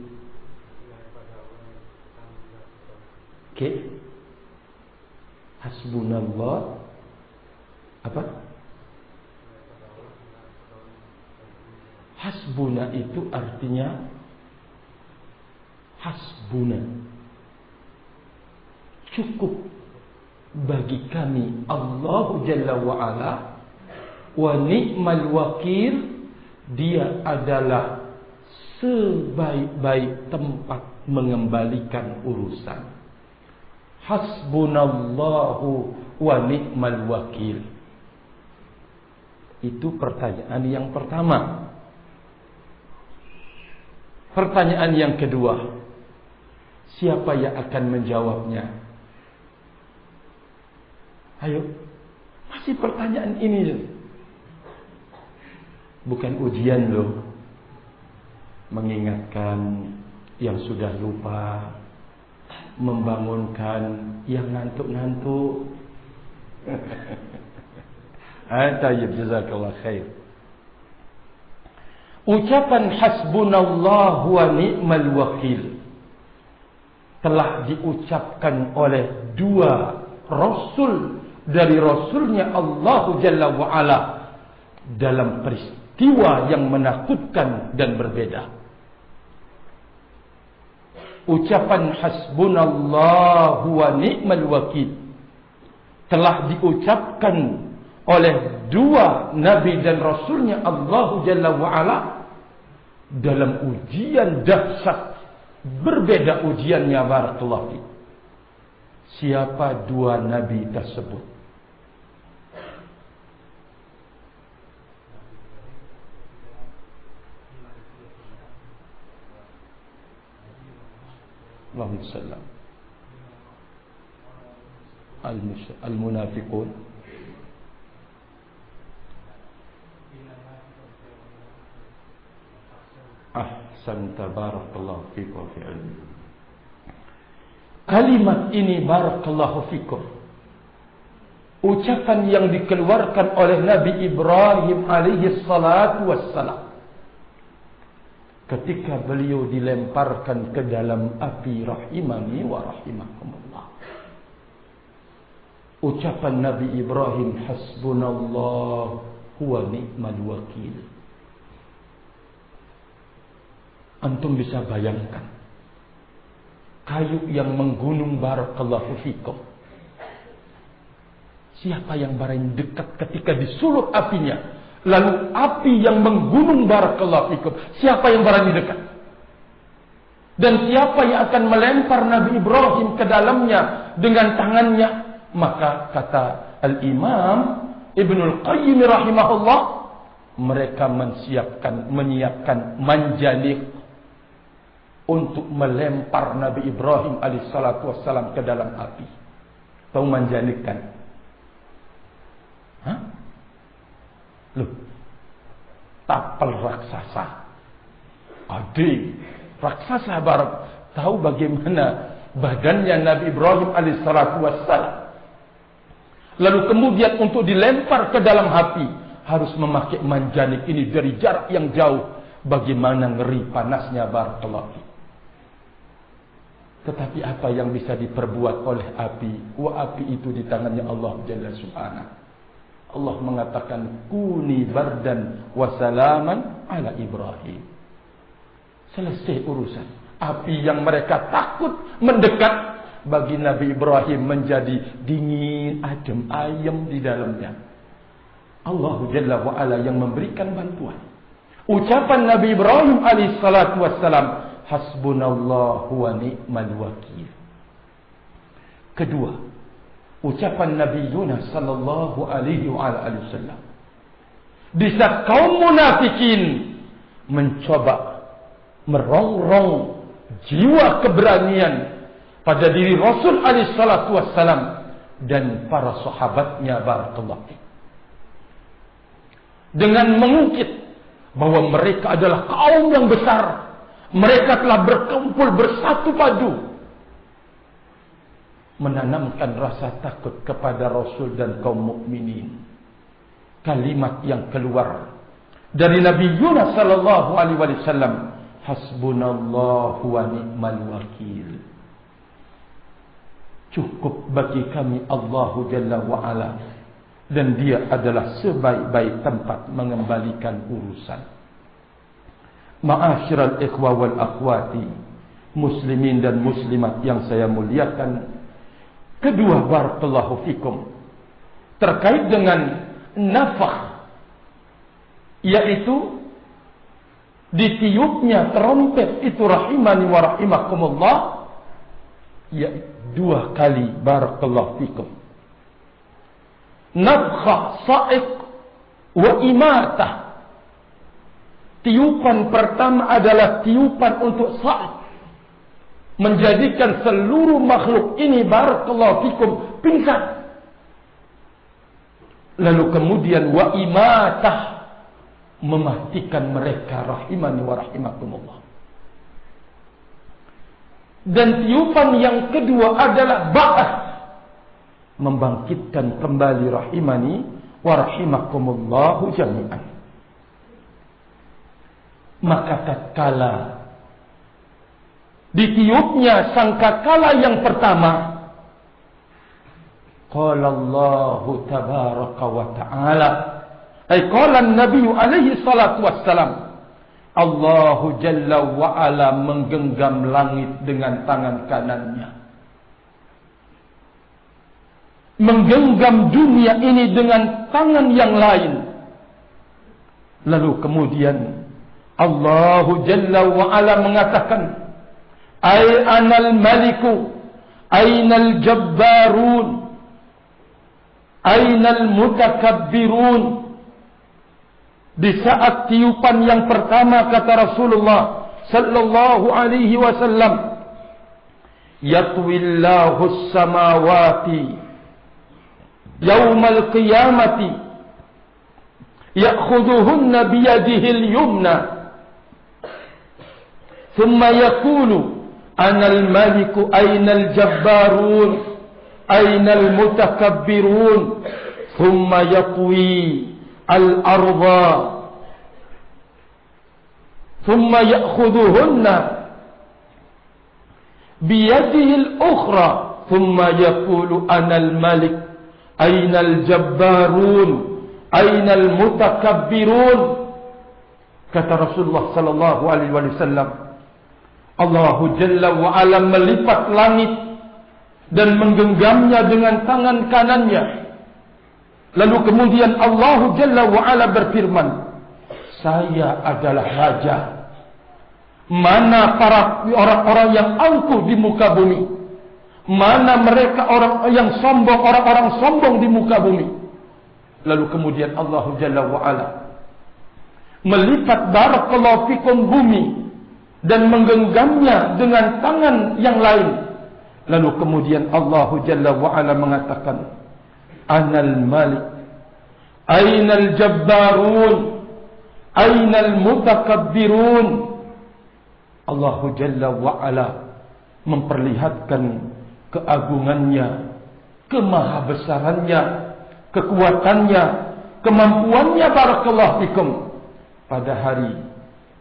Oke. Hasbunallah apa? Hasbuna itu artinya hasbuna, cukup bagi kami Allah Jalla wa'ala, wa ni'mal wakil, dia adalah sebaik-baik tempat mengembalikan urusan. Hasbunallahu wa ni'mal wakil. Itu pertanyaan yang pertama. Pertanyaan yang kedua, siapa yang akan menjawabnya? Ayo, masih pertanyaan ini. Bukan ujian loh. Mengingatkan yang sudah lupa, membangunkan yang ngantuk-ngantuk. Tayyib, jazakallah khair. Ucapan hasbunallahu wa ni'mal wakil telah diucapkan oleh dua rasul dari rasulnya Allah Jalla wa'ala dalam peristiwa yang menakutkan dan berbeda. Ucapan hasbunallahu wa ni'mal wakil telah diucapkan oleh dua nabi dan rasulnya Allah Jalla wa'ala dalam ujian dahsyat. Berbeda ujiannya, barakallahu fiik. Siapa dua nabi tersebut? Allahumma sallam. Al-munafiqun. Ahsanta, barakallahu fikum fi ilmi. Kalimat ini barakallahu fikum, ucapan yang dikeluarkan oleh Nabi Ibrahim alaihi salatu wassalam ketika beliau dilemparkan ke dalam api, rahimani wa rahimakumullah. Ucapan Nabi Ibrahim, hasbunallah wa ni'mal wakil. Antum bisa bayangkan kayu yang menggunung, barakallahu fikum. Siapa yang barang dekat ketika disulut apinya? Lalu api yang menggunung, barakallahu fikum, siapa yang barang dekat? Dan siapa yang akan melempar Nabi Ibrahim ke dalamnya dengan tangannya? Maka kata Al-Imam Ibnul Qayyim rahimahullah, mereka menyiapkan manjalik untuk melempar Nabi Ibrahim alaihissalatu wassalam ke dalam api. Tahu manjalik kan? Loh, tapel raksasa. Ade, raksasa barat. Tahu bagaimana badannya Nabi Ibrahim alaihissalatu wassalam. Lalu kemudian untuk dilempar ke dalam api harus memakai manjanik ini dari jarak yang jauh. Bagaimana ngeri panasnya barakallahu. Tetapi apa yang bisa diperbuat oleh api? Api itu di tangannya Allah Jalla Subhanahu. Allah mengatakan kuni bardan wa salaman ala Ibrahim. Selesai urusan. Api yang mereka takut mendekat bagi Nabi Ibrahim menjadi dingin, adem, ayem di dalamnya. Allah Jalla wa ala yang memberikan bantuan. Ucapan Nabi Ibrahim alaihissalatu wassalam, hasbunallahu wa ni'mal wakil. Kedua, ucapan Nabi Yunus sallallahu alaihi wasallam. Di saat kaum munafikin mencoba merongrong jiwa keberanian pada diri Rasul alaihissalatu wassalam dan para sahabatnya barakallahu. Dengan mengungkit bahwa mereka adalah kaum yang besar. Mereka telah berkumpul bersatu padu. Menanamkan rasa takut kepada Rasul dan kaum mukminin. Kalimat yang keluar dari Nabi Yunus sallallahu alaihi wasallam, hasbunallahu wa ni'mal wakil. Cukup bagi kami Allahu Jalla wa ala. Dan dia adalah sebaik-baik tempat mengembalikan urusan. Ma'asyiral ikhwa wal akhwati, muslimin dan muslimat yang saya muliakan. Kedua, barakallahu fikum, terkait dengan nafakh, yaitu ditiupnya trompet itu rahimani wa rahimakumullah, yaitu 2 kali barakallahu fikum. Nafkhah sa'iq wa imatah. Tiupan pertama adalah tiupan untuk sa'iq, menjadikan seluruh makhluk ini barakallahu fikum pingsan. Lalu kemudian wa imatah, mematikan mereka rahimani wa rahimakumullah. Dan tiupan yang kedua adalah ba'ath, membangkitkan kembali rahimani wa rahimakumullahu jami'an. Maka tatkala ditiupnya sangkakala yang pertama, qala Allah tabaraka wa ta'ala, ay qala an-nabiy alaihi salatu wassalam, Allah Jalla wa ala menggenggam langit dengan tangan kanannya, menggenggam dunia ini dengan tangan yang lain. Lalu kemudian Allah Jalla wa ala mengatakan, ay anal maliku, aynal jabbarun, aynal mutakabbirun. Di saat tiupan yang pertama kata Rasulullah sallallahu alaihi wasallam, yatwillahu samawati yaumal qiyamati ya'khuduhunna biyadihi al-yumna thumma yaqulu anal maliku aynal jabbarun aynal mutakabbirun thumma yaqwi al-arda thumma ya'khuduhunna biyadihi al-ukhra thumma yaqulu anal malik aynal jabbarun aynal mutakabbirun. Kata Rasulullah sallallahu alaihi wasallam, Allah Jalla wa ala melipat langit dan menggenggamnya dengan tangan kanannya. Lalu kemudian Allah Jalla wa ala berfirman, saya adalah raja. Mana para orang-orang yang angkuh di muka bumi? Mana mereka orang yang sombong, orang-orang sombong di muka bumi? Lalu kemudian Allah Jalla wa ala melipat barakallahu fikum bumi dan menggenggamnya dengan tangan yang lain. Lalu kemudian Allah Jalla wa ala mengatakan, anal malik, aynal jabbarun, aynal mutakabbirun. Allah Jalla wa'ala memperlihatkan keagungannya, kemahabesarannya, kekuatannya, kemampuannya barakallahu fikum. Pada hari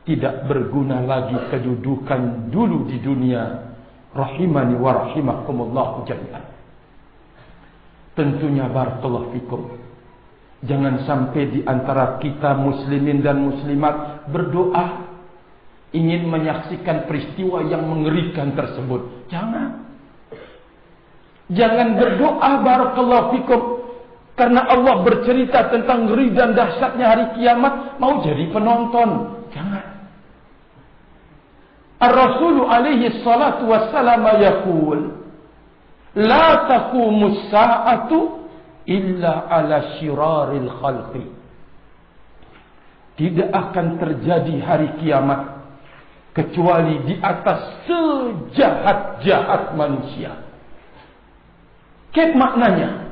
tidak berguna lagi kedudukan dulu di dunia. Rahimani wa rahimakumullah jami'an. Tentunya barakallahu fikum, jangan sampai di antara kita muslimin dan muslimat berdoa ingin menyaksikan peristiwa yang mengerikan tersebut. Jangan berdoa barakallahu fikum karena Allah bercerita tentang ngeri dan dahsyatnya hari kiamat mau jadi penonton. Jangan. Ar-Rasul alaihi salatu wassalam yaqul la taqumus sa'atu illa ala syiraril khalqi. Tidak akan terjadi hari kiamat kecuali di atas sejahat-jahat manusia. Kek maknanya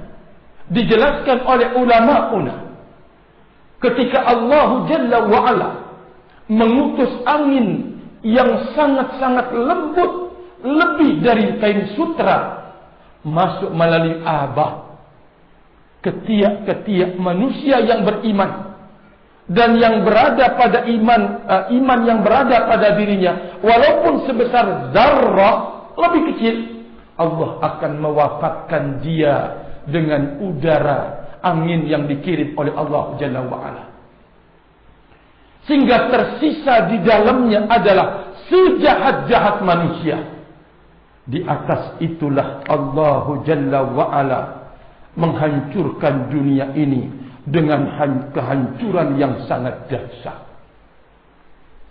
dijelaskan oleh ulama-una ketika Allah Jalla wa'ala mengutus angin yang sangat-sangat lembut, lebih dari kain sutra, masuk melalui abah ketiak-ketiak manusia yang beriman dan yang berada pada iman yang berada pada dirinya, walaupun sebesar zarrah, lebih kecil, Allah akan mewafatkan dia dengan udara angin yang dikirim oleh Allah Jalla wa'ala. Sehingga tersisa di dalamnya adalah sejahat-jahat manusia. Di atas itulah Allah Jalla wa'ala menghancurkan dunia ini dengan kehancuran yang sangat dahsyat.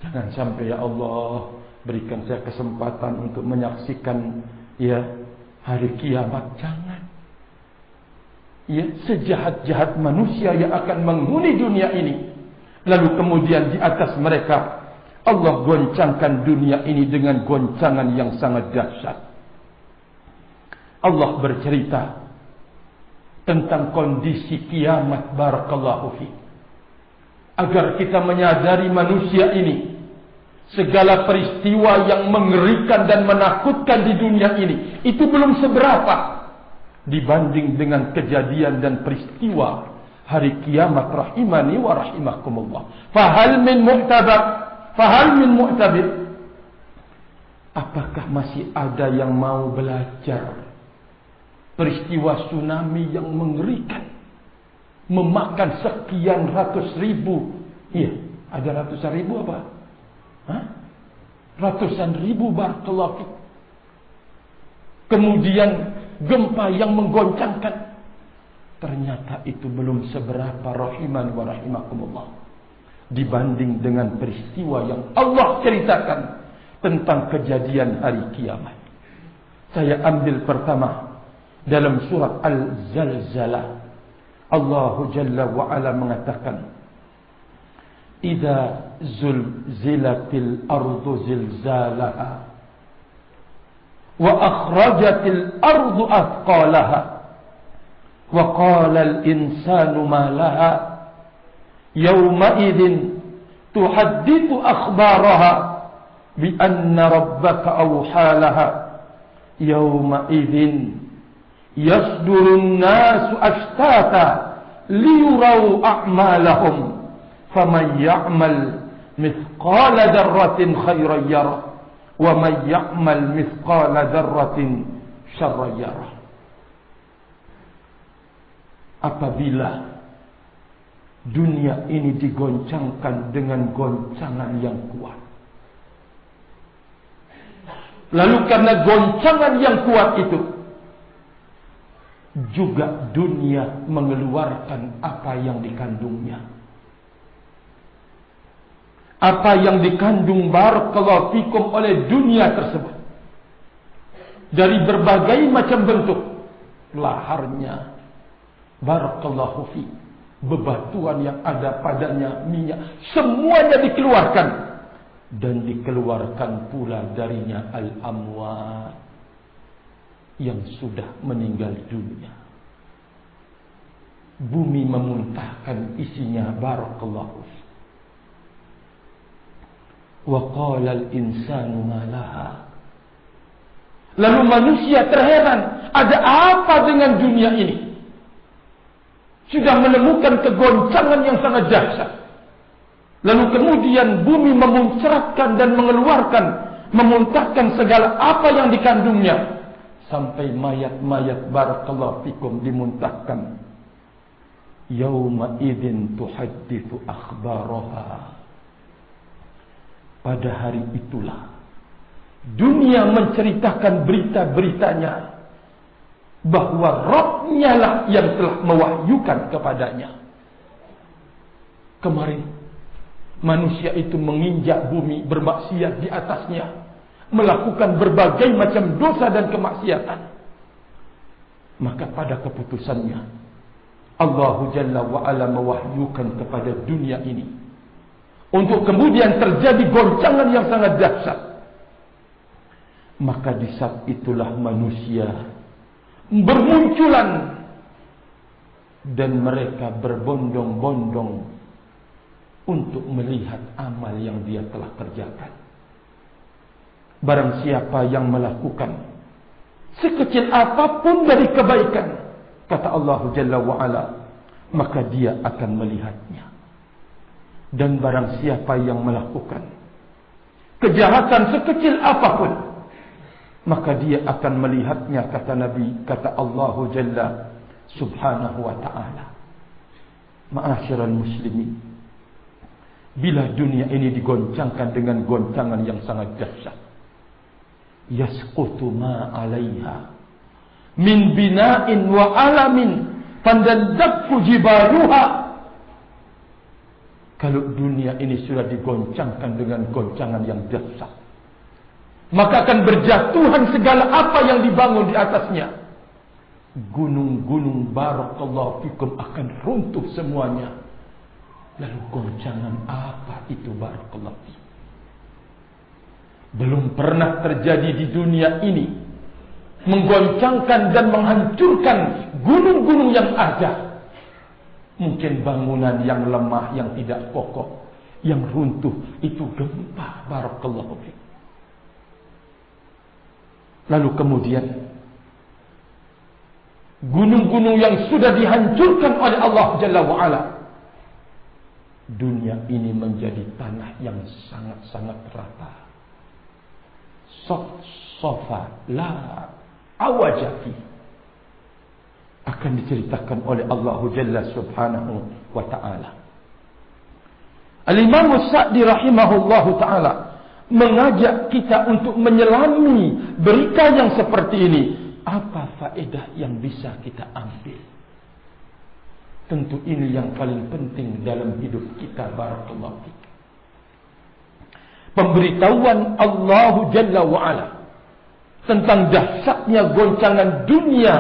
Jangan sampai ya Allah berikan saya kesempatan untuk menyaksikan ya hari kiamat. Jangan. Ya, sejahat-jahat manusia yang akan menghuni dunia ini. Lalu kemudian di atas mereka Allah goncangkan dunia ini dengan goncangan yang sangat dahsyat. Allah bercerita tentang kondisi kiamat barakallahu fi. Agar kita menyadari manusia ini, segala peristiwa yang mengerikan dan menakutkan di dunia ini itu belum seberapa dibanding dengan kejadian dan peristiwa hari kiamat rahimani wa rahimakumullah. Fahal min mu'tabir? Apakah masih ada yang mau belajar peristiwa tsunami yang mengerikan, memakan sekian ratus ribu? Iya, ada ratusan ribu apa? Hah? Ratusan ribu barakallahu fiik. Kemudian gempa yang menggoncangkan. Ternyata itu belum seberapa rahiman wa rahimakumullah dibanding dengan peristiwa yang Allah ceritakan tentang kejadian hari kiamat. Saya ambil pertama dalam surat Al-Zalzalah. Allah Jalla wa Ala mengatakan, "Idza zulzilatil ardu zilzalaha wa akhrajatil ardu athqalaha wa qala al-insanu ma laha yawma idzin tuhaddithu akhbaraha bi anna rabbaka awhalaha yawma idzin yasdurun nasu ashtata liyuraw a'malahum faman ya'mal mithqala dzarratin khairan yarah wa man ya'mal mithqala dzarratin syarran yarah." Apabila dunia ini digoncangkan dengan goncangan yang kuat, lalu karena goncangan yang kuat itu juga dunia mengeluarkan apa yang dikandungnya. Apa yang dikandung barakallahu fikum oleh dunia tersebut dari berbagai macam bentuk, laharnya barakallahu fi, bebatuan yang ada padanya, minyak, semuanya dikeluarkan. Dan dikeluarkan pula darinya al-amwat, yang sudah meninggal dunia. Bumi memuntahkan isinya barakallahu fi. Wa qala al-insanu ma laha. Lalu manusia terheran, ada apa dengan dunia ini? Sudah menemukan kegoncangan yang sangat dahsyat. Lalu kemudian bumi memuncratkan dan mengeluarkan, memuntahkan segala apa yang dikandungnya. Sampai mayat-mayat barakallahu fikum dimuntahkan. Yauma idzin tuhadditsu akhbaraha. Pada hari itulah dunia menceritakan berita-beritanya bahwa Rabb-Nya lah yang telah mewahyukan kepadanya. Kemarin manusia itu menginjak bumi, bermaksiat di atasnya, melakukan berbagai macam dosa dan kemaksiatan. Maka pada keputusannya Allah Jalla wa Ala mewahyukan kepada dunia ini untuk kemudian terjadi goncangan yang sangat dahsyat. Maka di saat itulah manusia bermunculan dan mereka berbondong-bondong untuk melihat amal yang dia telah kerjakan. Barang siapa yang melakukan sekecil apapun dari kebaikan, kata Allah Jalla wa Ala, maka dia akan melihatnya. Dan barang siapa yang melakukan kejahatan sekecil apapun, maka dia akan melihatnya, kata Nabi, kata Allah Jalla Subhanahu wa ta'ala. Ma'asyiral muslimin, bila dunia ini digoncangkan dengan goncangan yang sangat dahsyat, yasqutu ma 'alaiha min bina'in wa alamin fandadzakku jibaluha. Kalau dunia ini sudah digoncangkan dengan goncangan yang dahsyat, maka akan berjatuhan segala apa yang dibangun di atasnya. Gunung-gunung barakallahu fikum akan runtuh semuanya. Lalu goncangan apa itu barakallahu fikum? Belum pernah terjadi di dunia ini menggoncangkan dan menghancurkan gunung-gunung yang ada. Mungkin bangunan yang lemah, yang tidak kokoh, yang runtuh, itu gempa barakallahu fikum. Lalu kemudian gunung-gunung yang sudah dihancurkan oleh Allah Jalla wa Ala, dunia ini menjadi tanah yang sangat-sangat rata. Sofa la awajafi, akan diceritakan oleh Allah Jalla Subhanahu wa ta'ala. Al-Imam As-Sa'di rahimahullahu ta'ala mengajak kita untuk menyelami berita yang seperti ini. Apa faedah yang bisa kita ambil? Tentu ini yang paling penting dalam hidup kita barakallahu fiik. Pemberitahuan Allah Jalla wa'ala tentang dahsyatnya goncangan dunia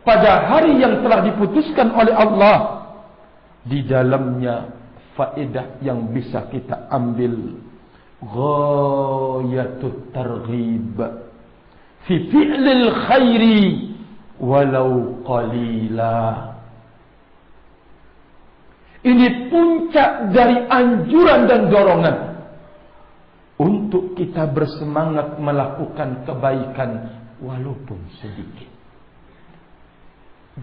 pada hari yang telah diputuskan oleh Allah. Di dalamnya faedah yang bisa kita ambil, ghayatut targhib fi fi'lil khairi walau qalila. Ini puncak dari anjuran dan dorongan untuk kita bersemangat melakukan kebaikan walaupun sedikit.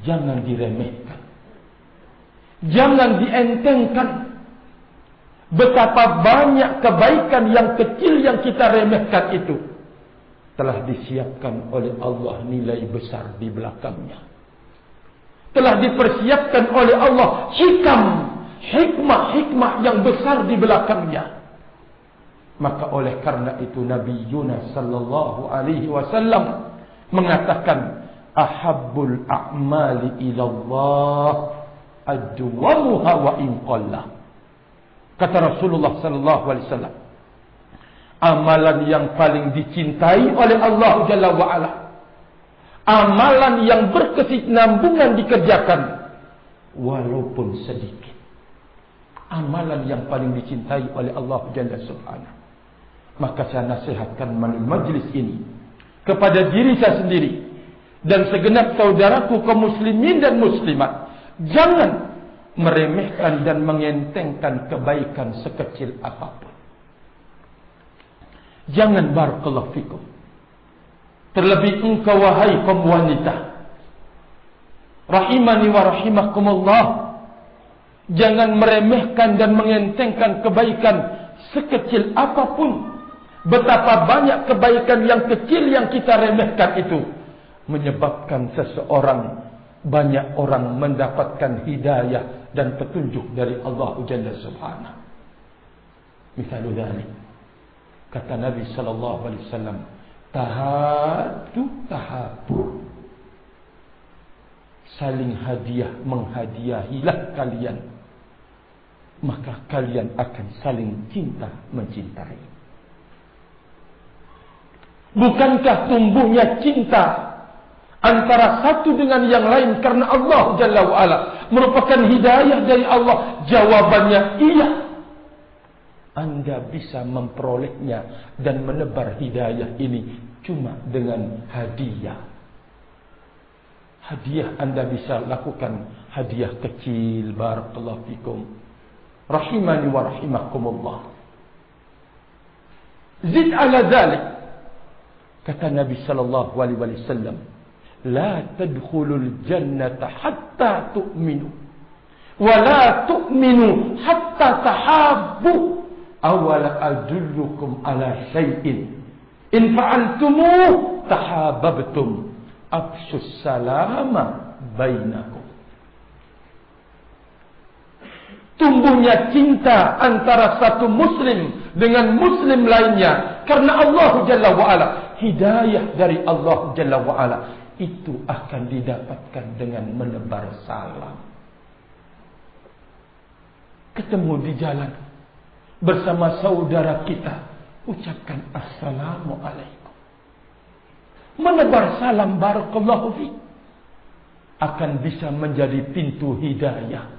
Jangan diremehkan, jangan dientengkan. Betapa banyak kebaikan yang kecil yang kita remehkan itu telah disiapkan oleh Allah nilai besar di belakangnya. Telah dipersiapkan oleh Allah hikmah-hikmah yang besar di belakangnya. Maka oleh karena itu Nabi Yunus sallallahu alaihi wasallam mengatakan, ahabbul a'mali ilallah adwamuha wa in qalla. Kata Rasulullah sallallahu alaihi wasallam, amalan yang paling dicintai oleh Allah Jalla wa Ala, amalan yang berkesinambungan dikerjakan walaupun sedikit. Amalan yang paling dicintai oleh Allah Jalla Subhanahu. Maka saya nasihatkan melalui majlis ini kepada diri saya sendiri dan segenap saudaraku kaum muslimin dan muslimat, jangan meremehkan dan mengentengkan kebaikan sekecil apapun. Jangan, barakallahu fikum. Terlebih engkau wahai kaum wanita, rahimani wa rahimakumullah, jangan meremehkan dan mengentengkan kebaikan sekecil apapun. Betapa banyak kebaikan yang kecil yang kita remehkan itu menyebabkan seseorang, banyak orang mendapatkan hidayah dan petunjuk dari Allah Jalla Subhanahu. Misalnya dzalik, kata Nabi sallallahu alaihi wasallam, tahabu, saling hadiah menghadiahilah kalian, maka kalian akan saling cinta mencintai. Bukankah tumbuhnya cinta antara satu dengan yang lain karena Allah Jalla wa'ala merupakan hidayah dari Allah? Jawabannya iya. Anda bisa memperolehnya dan menebar hidayah ini cuma dengan hadiah. Hadiah Anda bisa lakukan hadiah kecil, barakallahu fikum, rahimani wa rahimakumullah. Zid ala dzalik, kata Nabi sallallahu alaihi wasallam, la tadkhulul jannata hatta tu'minu wa la tu'minu hatta tahabbu. Awala adullukum ala syai'in in fa'altumuh tahabbabtum afshus salama bainakum. Tumbuhnya cinta antara satu muslim dengan muslim lainnya karena Allah Jalla wa'ala, hidayah dari Allah Jalla wa'ala itu akan didapatkan dengan menebar salam. Ketemu di jalan bersama saudara kita, ucapkan assalamualaikum. Menebar salam, barakallahu fi, akan bisa menjadi pintu hidayah.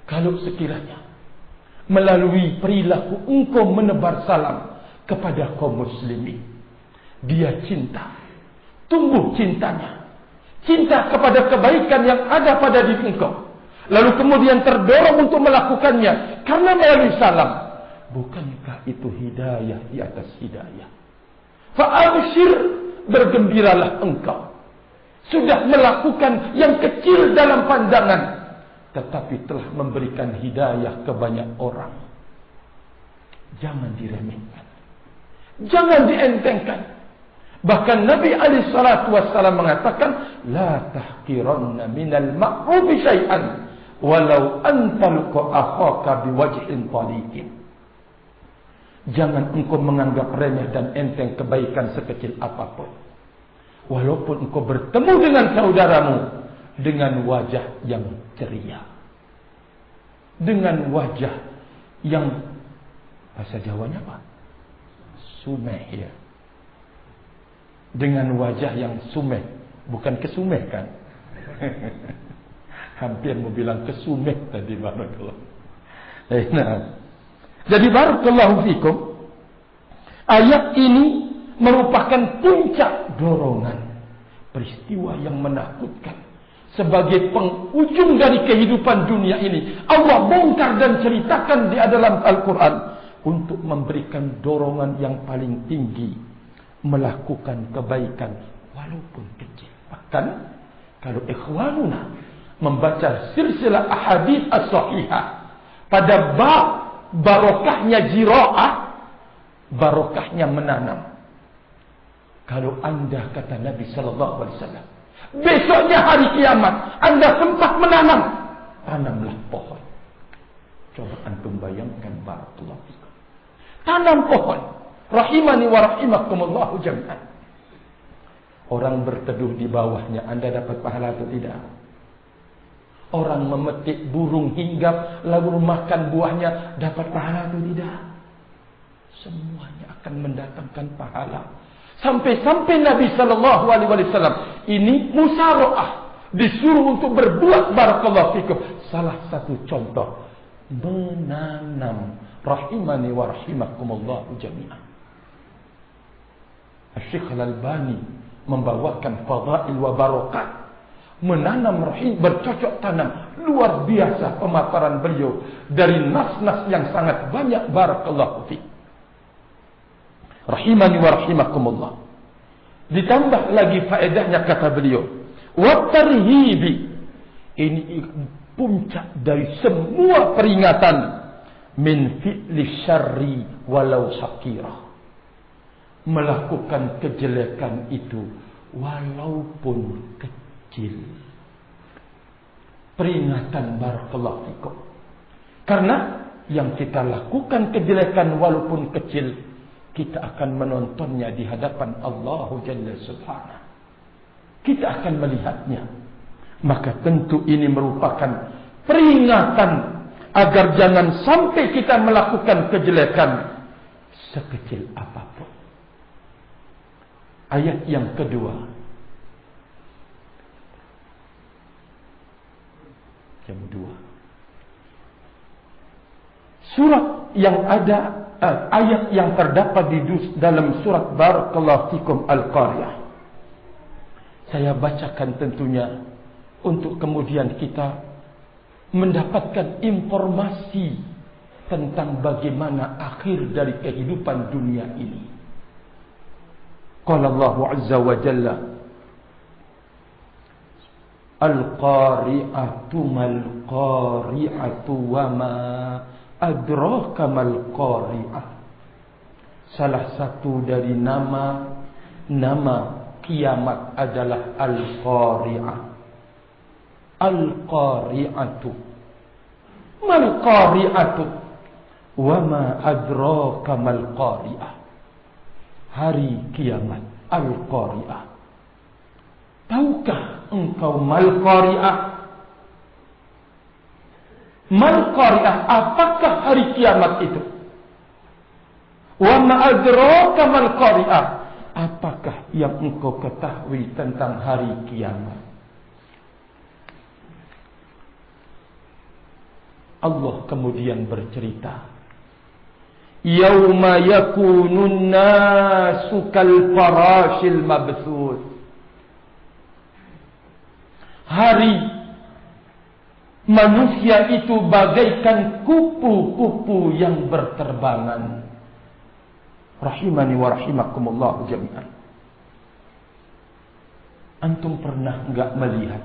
Kalau sekiranya melalui perilaku engkau menebar salam kepada kaum muslimin, dia cinta, tumbuh cintanya, cinta kepada kebaikan yang ada pada diri engkau, lalu kemudian terdorong untuk melakukannya karena melalui salam. Bukankah itu hidayah di atas hidayah? Fa'abshir, bergembiralah engkau sudah melakukan yang kecil dalam pandangan, tetapi telah memberikan hidayah ke banyak orang. Jangan diremehkan, jangan dientengkan. Bahkan Nabi alaihi salatu wassalam mengatakan, la tahqiranna minal ma'rufi syai'an walau antalqa akhaka biwajhin taliqin. Jangan engkau menganggap remeh dan enteng kebaikan sekecil apapun, walaupun engkau bertemu dengan saudaramu dengan wajah yang ceria, dengan wajah yang bahasa Jawanya apa? Sumeh, ya. Dengan wajah yang sumeh, bukan kesumeh kan? Hampir mau bilang kesumeh tadi, barakallah. Nah, jadi barakallahu fikum, ayat ini merupakan puncak dorongan peristiwa yang menakutkan. Sebagai penghujung dari kehidupan dunia ini, Allah bongkar dan ceritakan di dalam Al-Quran untuk memberikan dorongan yang paling tinggi, melakukan kebaikan walaupun kecil. Bahkan kalau ikhwanuna membaca silsilah ahadits as-sahihah pada bab barokahnya jira'ah, barokahnya menanam. Kalau Anda, kata Nabi sallallahu alaihi wasallam, besoknya hari kiamat Anda sempat menanam, tanamlah pohon. Coba antum bayangkan, barakallahu fikum, tanam pohon, rahimani wa rahimakumullah jami'an. Orang berteduh di bawahnya, Anda dapat pahala atau tidak? Orang memetik burung hinggap lalu makan buahnya, dapat pahala atau tidak? Semuanya akan mendatangkan pahala. Sampai-sampai Nabi sallallahu alaihi wasallam ini musyawarah, disuruh untuk berbuat, barakallahu fikum. Salah satu contoh, menanam, rahimani wa rahimakumullah jami'an. Syekh Al-Albani membawakan fadail wa barakat, menanam rahim, bercocok tanam. Luar biasa pemaparan beliau dari nas-nas yang sangat banyak, barakallahu fikum. Rahimani wa rahimakumullah. Ditambah lagi faedahnya kata beliau, wa tarhibi. Ini puncak dari semua peringatan min fi'li syarri walau sakira. Melakukan kejelekan itu walaupun kecil. Peringatan barakallahu fikum. Karena yang kita lakukan kejelekan walaupun kecil, kita akan menontonnya di hadapan Allah Jalla Subhanahu. Kita akan melihatnya. Maka tentu ini merupakan peringatan agar jangan sampai kita melakukan kejelekan sekecil apapun. Ayat yang kedua. Yang kedua. Surat yang ada, ayat yang terdapat di dalam surat Barakallahu Fikum Al-Qariyah. Saya bacakan tentunya untuk kemudian kita mendapatkan informasi tentang bagaimana akhir dari kehidupan dunia ini. Qala Allah Azza wa Jalla, Al-Qari'atu mal-Qari'atu wa ma adraka mal-Qari'ah. Salah satu dari nama kiamat adalah Al-Qari'ah. Al-Qari'atu mal-Qari'atu wa ma adraka mal-Qari'ah. Hari kiamat Al-Qari'ah. Tahukah engkau mal-Qari'ah? Mal-Qari'ah, apakah hari kiamat itu? Wa ma adraka mal-Qari'ah. Apakah yang engkau ketahui tentang hari kiamat? Allah kemudian bercerita, Yauma yakunun nasu kal farashil mabthus. Hari manusia itu bagaikan kupu-kupu yang berterbangan. Rahimani wa rahimakumullah jami'an. Antum pernah enggak melihat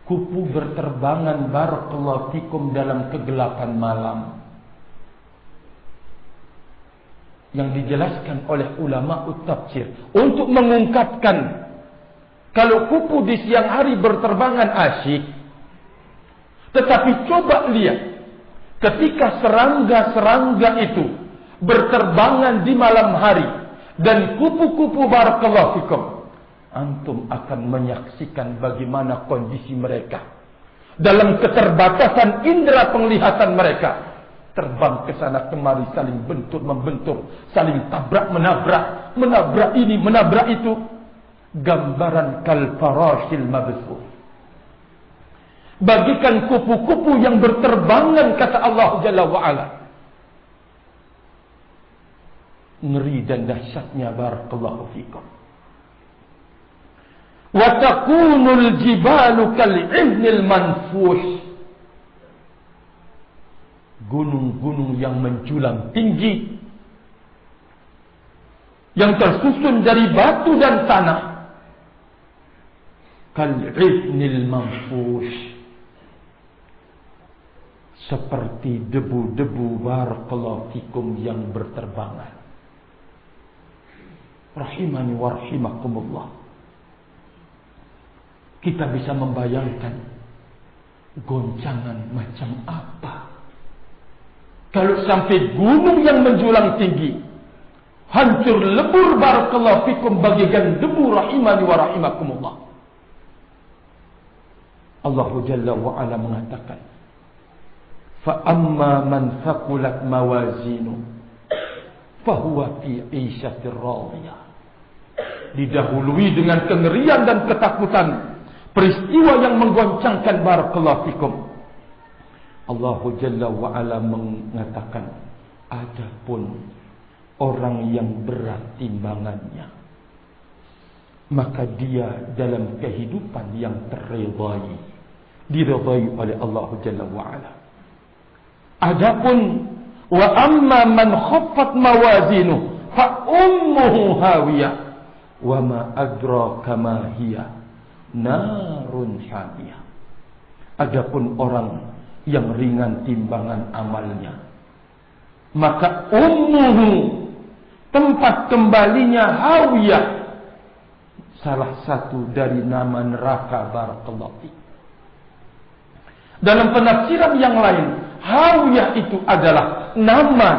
kupu berterbangan barakallahu fikum dalam kegelapan malam? Yang dijelaskan oleh ulama tafsir untuk mengungkapkan kalau kupu di siang hari berterbangan asyik, tetapi coba lihat ketika serangga-serangga itu berterbangan di malam hari dan kupu-kupu barakallahu fikum, antum akan menyaksikan bagaimana kondisi mereka dalam keterbatasan indera penglihatan mereka. Terbang ke sana kemari, saling bentur-membentur, saling tabrak-menabrak, menabrak ini, menabrak itu. Gambaran kal farashil mabthus. Bagikan kupu-kupu yang berterbangan, kata Allah Jalla wa'ala. Ngeri dan dahsyatnya barakallahu fikum. Wa takunul jibalu kal'ihnil manfush. Gunung-gunung yang menjulang tinggi, yang tersusun dari batu dan tanah, kal'ihnil manfush, seperti debu-debu barakallahu fikum yang berterbangan. Rahimani wa rahimakumullah. Kita bisa membayangkan goncangan macam apa kalau sampai gunung yang menjulang tinggi hancur lebur barakallahu fikum bagaikan debu. Rahimani wa rahimakumullah. Allah Jalla wa Ala mengatakan, fa amma man thaqulat mawazinu fahuwa fi 'ishatir radiyah. Didahului dengan kengerian dan ketakutan peristiwa yang menggoncangkan barakallahu fikum. Allah Jalla wa Ala mengatakan, adapun orang yang berat timbangannya, maka dia dalam kehidupan yang diridai oleh Allah Jalla wa Ala. Adapun Wa amma man khaffat mawazinuhu fa ummuhu hawiyah. Wa ma adraka ma hiya narun hamiyah. Adapun orang yang ringan timbangan amalnya, maka ummuhu, tempat kembalinya, hawiyah, salah satu dari nama neraka. Barakallahu fiik. Dalam penafsiran yang lain, hawiyah itu adalah nama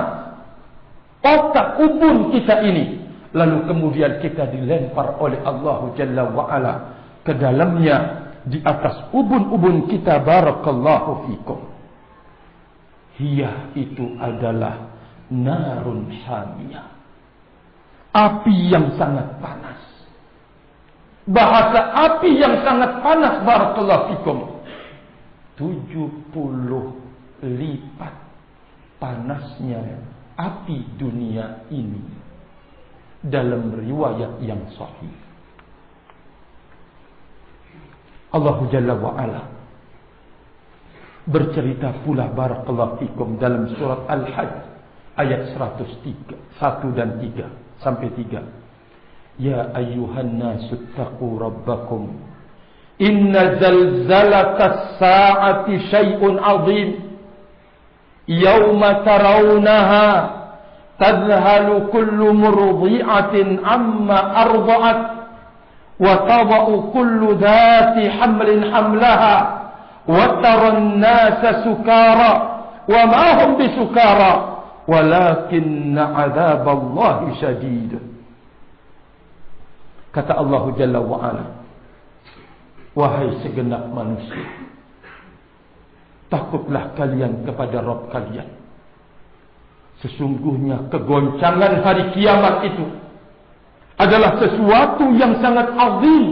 otak ubun kita ini, lalu kemudian kita dilempar oleh Allah Jalla wa'ala ke dalamnya, di atas ubun-ubun kita. Barakallahu fikum. Hiya itu adalah narun hamiyah, api yang sangat panas. Bahasa api yang sangat panas, barakallahu fikum, 70 lipat panasnya api dunia ini dalam riwayat yang sahih. Allah Jalla wa'ala bercerita pula, barakallahu fikum, dalam surat Al-Hajj ayat 103, 1 dan 3 sampai 3. Ya ayyuhan nasu taqu rabbakum inna zalzalatas sa'ati syai'un 'azim yawma tarawunaha tadhhalu kullu murdi'atin amma arda'at wa tada'u kullu dhati hamlin hamlaha wa taran nasa sukara wa ma hum bisukara walakinna 'adzaballahi syadid. Kata Allah Jalla wa'ala, wahai segenap manusia, takutlah kalian kepada Rabb kalian. Sesungguhnya kegoncangan hari kiamat itu adalah sesuatu yang sangat azim,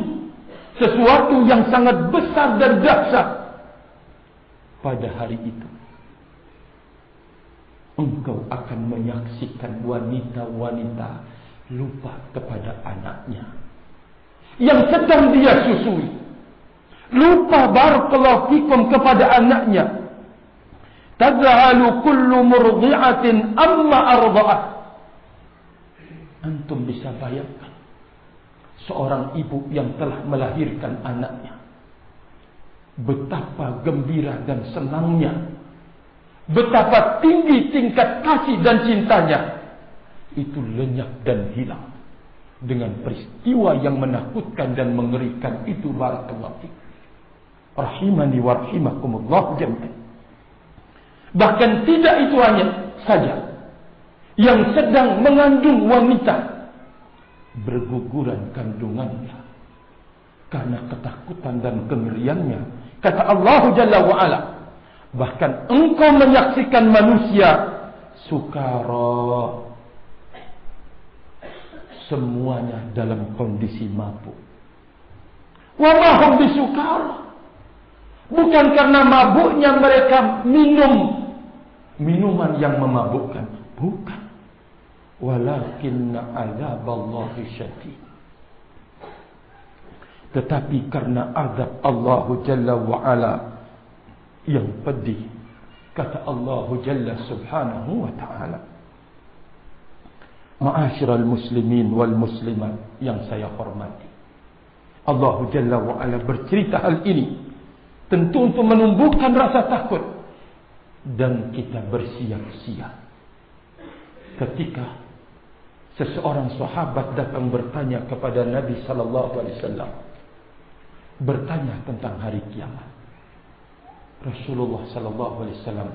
sesuatu yang sangat besar dan dahsyat. Pada hari itu engkau akan menyaksikan wanita-wanita lupa kepada anaknya yang sedang dia susui, lupa, barakallahu fikum, kepada anaknya. Tadhalu kullu murdi'atin amma arda'at. Antum bisa bayangkan seorang ibu yang telah melahirkan anaknya, betapa gembira dan senangnya, betapa tinggi tingkat kasih dan cintanya, itu lenyap dan hilang dengan peristiwa yang menakutkan dan mengerikan itu. Barakallahu fiik. Rahimani wa rahimakumullah jami'an. Bahkan tidak itu hanya saja, yang sedang mengandung wanita berguguran kandungannya karena ketakutan dan kengeriannya. Kata Allah Jalla wa'ala, bahkan engkau menyaksikan manusia sukara, semuanya dalam kondisi mabuk. Wa ma hum bisukara, bukan karena mabuknya mereka minum minuman yang memabukkan, bukan. Walakinna azaballahi syadid, tetapi karena azab Allah Jalla wa'ala yang pedih. Kata Allah Jalla subhanahu wa ta'ala, ma'asyiral muslimin wal muslimat yang saya hormati, Allah Jalla wa'ala bercerita hal ini tentu untuk menumbuhkan rasa takut dan kita bersiap-siap. Ketika seseorang sahabat datang bertanya kepada Nabi sallallahu alaihi wasallam, bertanya tentang hari kiamat, Rasulullah sallallahu alaihi wasallam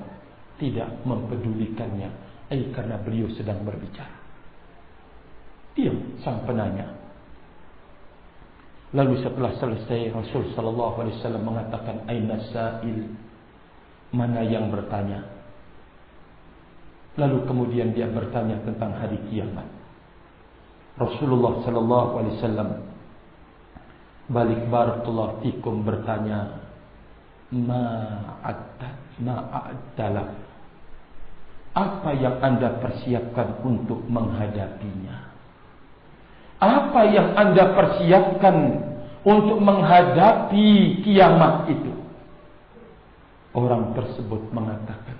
tidak mempedulikannya, karena beliau sedang berbicara. Diam sang penanya. Lalu setelah selesai, Rasul sallallahu alaihi wasallam mengatakan, aina sa'il, mana yang bertanya? Lalu kemudian dia bertanya tentang hari kiamat. Rasulullah sallallahu alaihi wasallam balik, barakallahu fikum, bertanya, ma'addalah, apa yang Anda persiapkan untuk menghadapinya? Apa yang Anda persiapkan untuk menghadapi kiamat itu? Orang tersebut mengatakan,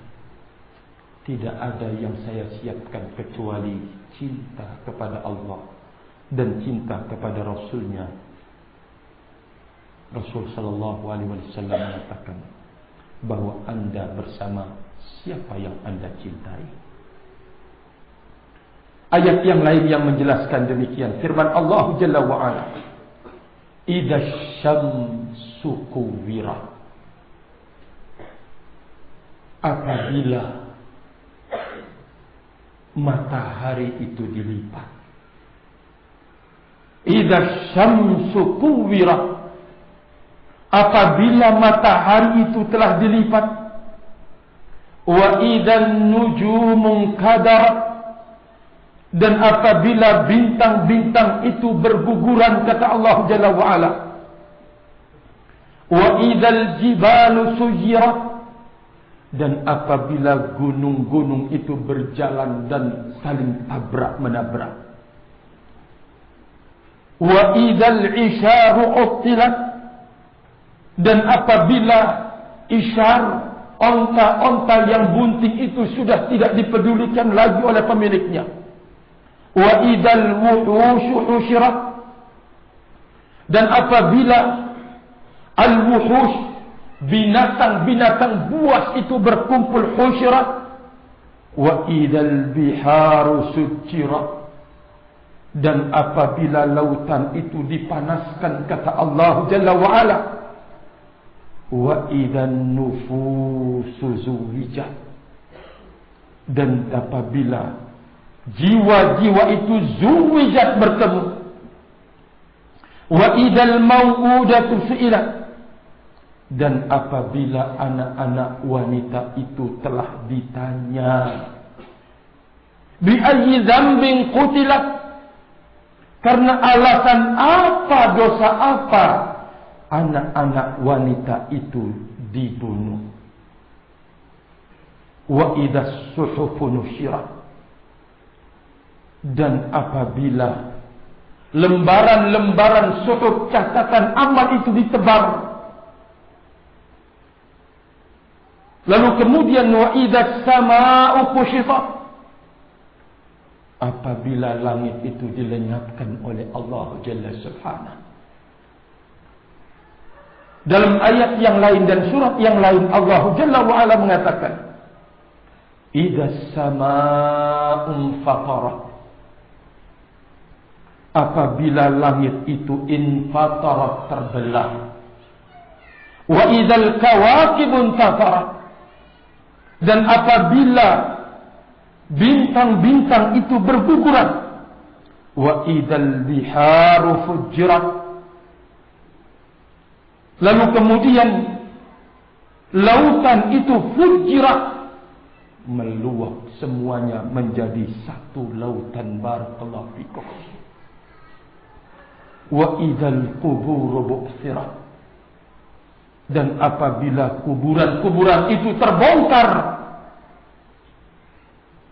tidak ada yang saya siapkan kecuali cinta kepada Allah dan cinta kepada Rasulnya. Rasul sallallahu alaihi wasallam mengatakan bahwa Anda bersama siapa yang Anda cintai. Ayat yang lain yang menjelaskan demikian, firman Allah Jalla wa Ala, idza syamsu kuwirat, apabila matahari itu dilipat. Idza syamsu kuwirat, apabila matahari itu telah dilipat. Wa idzan nujumun kadarat, dan apabila bintang-bintang itu berguguran, kata Allah Jalla wa Ala. Wa idzal jibalu suyirat, dan apabila gunung-gunung itu berjalan dan saling tabrak-menabrak. Wa idzal isyaru uttilat, dan apabila isyar, onta-onta yang bunting itu sudah tidak dipedulikan lagi oleh pemiliknya. Wa idzal wuhushu husyirat, dan apabila al-wuhush, binatang-binatang buas itu berkumpul, husyirat. Wa idzal biharu sujirat, dan apabila lautan itu dipanaskan, kata Allah Jalla wa Ala. Wa idzan nufusu zuwijat, dan apabila jiwa-jiwa itu zuwijat, bertemu. Wa idzal mau'udatu su'ilat, dan apabila anak-anak wanita itu telah ditanya, bi ayyi dzambin qutilat, karena alasan apa, dosa apa anak-anak wanita itu dibunuh. Wa idzas suhufu nusyirat, dan apabila lembaran-lembaran suhuf catatan amal itu ditebar. Lalu kemudian wa idzas samaa'u kushitat, apabila langit itu dilenyapkan oleh Allah Jalla Subhanahu. Dalam ayat yang lain dan surat yang lain, Allah Jalla wa Ala mengatakan, idzas samaa'u fatarat, apabila langit itu infatarat, terbelah. Wa idzal kawakibun tafarat, dan apabila bintang-bintang itu berguguran. Wa idzal biharu fujirat, lalu kemudian lautan itu fujirat, meluap semuanya menjadi satu lautan. Barakallahu fikum. Wa idzal quburu bu'thirat, dan apabila kuburan-kuburan itu terbongkar,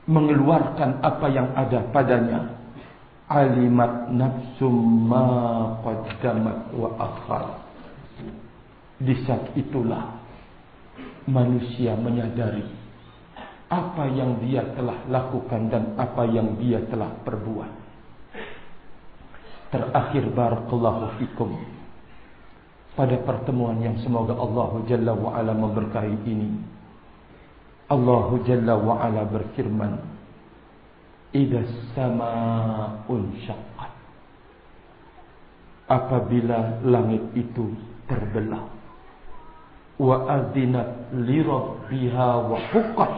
mengeluarkan apa yang ada padanya. Alimat nafsum ma qaddamat wa akhar, di saat itulah manusia menyadari apa yang dia telah lakukan dan apa yang dia telah perbuat. Terakhir, barakallahu fikum, pada pertemuan yang semoga Allah Jalla wa Ala memberkahi ini, Allah Jalla wa Ala berfirman, idzas samaa'un syaqqat, apabila langit itu terbelah. Wa adzinat li rabbiha wa huqqat,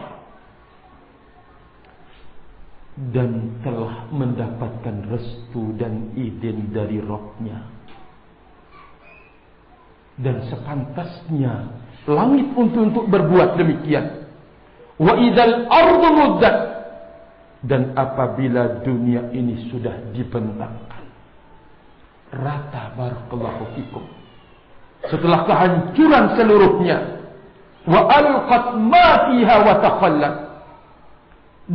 dan telah mendapatkan restu dan izin dari Rabb-Nya. Dan sepantasnya langit untuk berbuat demikian. Wa idzal ardu muddat, dan apabila dunia ini sudah dibentangkan rata, barakallahu fikum, setelah kehancuran seluruhnya. Wa alqat ma fiha wa takhallat,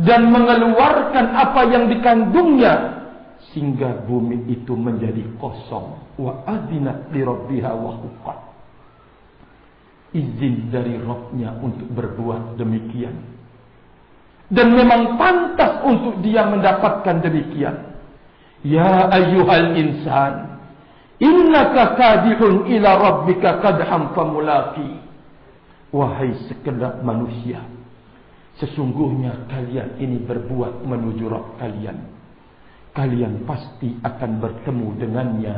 dan mengeluarkan apa yang dikandungnya sehingga bumi itu menjadi kosong. Wa adzinat li rabbiha wa huqqat, izin dari Rabb-Nya untuk berbuat demikian. Dan memang pantas untuk dia mendapatkan demikian. Ya ayyuhal insan, innaka kadihun ila rabbika kadham famulaqi. Wahai segenap manusia, sesungguhnya kalian ini berbuat menuju Rabb kalian. Kalian pasti akan bertemu dengannya,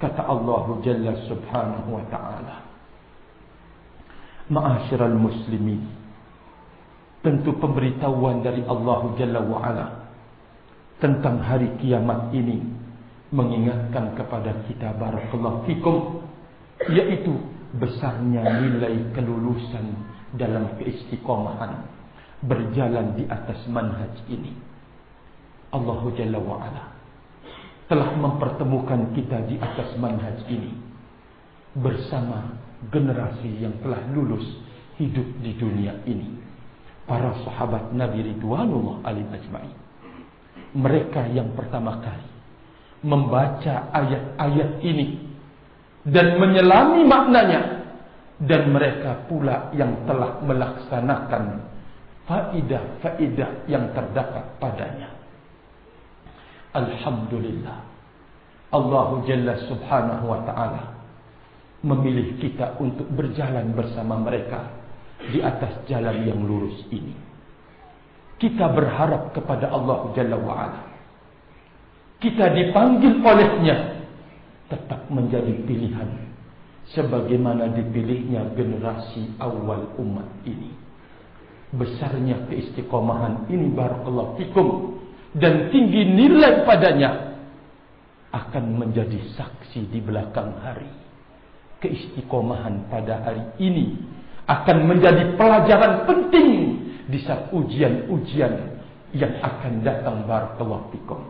kata Allah Jalla Subhanahu wa ta'ala. Ma'asyiral muslimin, tentu pemberitahuan dari Allah Jalla wa ala tentang hari kiamat ini mengingatkan kepada kita, barakallahu fikum, yaitu besarnya nilai kelulusan dalam keistiqomahan berjalan di atas manhaj ini. Allah Jalla wa ala telah mempertemukan kita di atas manhaj ini bersama generasi yang telah lulus hidup di dunia ini, para sahabat Nabi Ridwanullah alaihim ajma'in. Mereka yang pertama kali membaca ayat-ayat ini dan menyelami maknanya, dan mereka pula yang telah melaksanakan faidah-faidah yang terdapat padanya. Alhamdulillah, Allah Jalla Subhanahu wa ta'ala memilih kita untuk berjalan bersama mereka di atas jalan yang lurus ini. Kita berharap kepada Allah Jalla wa ala, kita dipanggil olehnya tetap menjadi pilihan sebagaimana dipilihnya generasi awal umat ini. Besarnya keistiqomahan ini, barakallahu fikum, dan tinggi nilai padanya akan menjadi saksi di belakang hari. Keistiqomahan pada hari ini akan menjadi pelajaran penting di saat ujian-ujian yang akan datang, barakallahu fikum.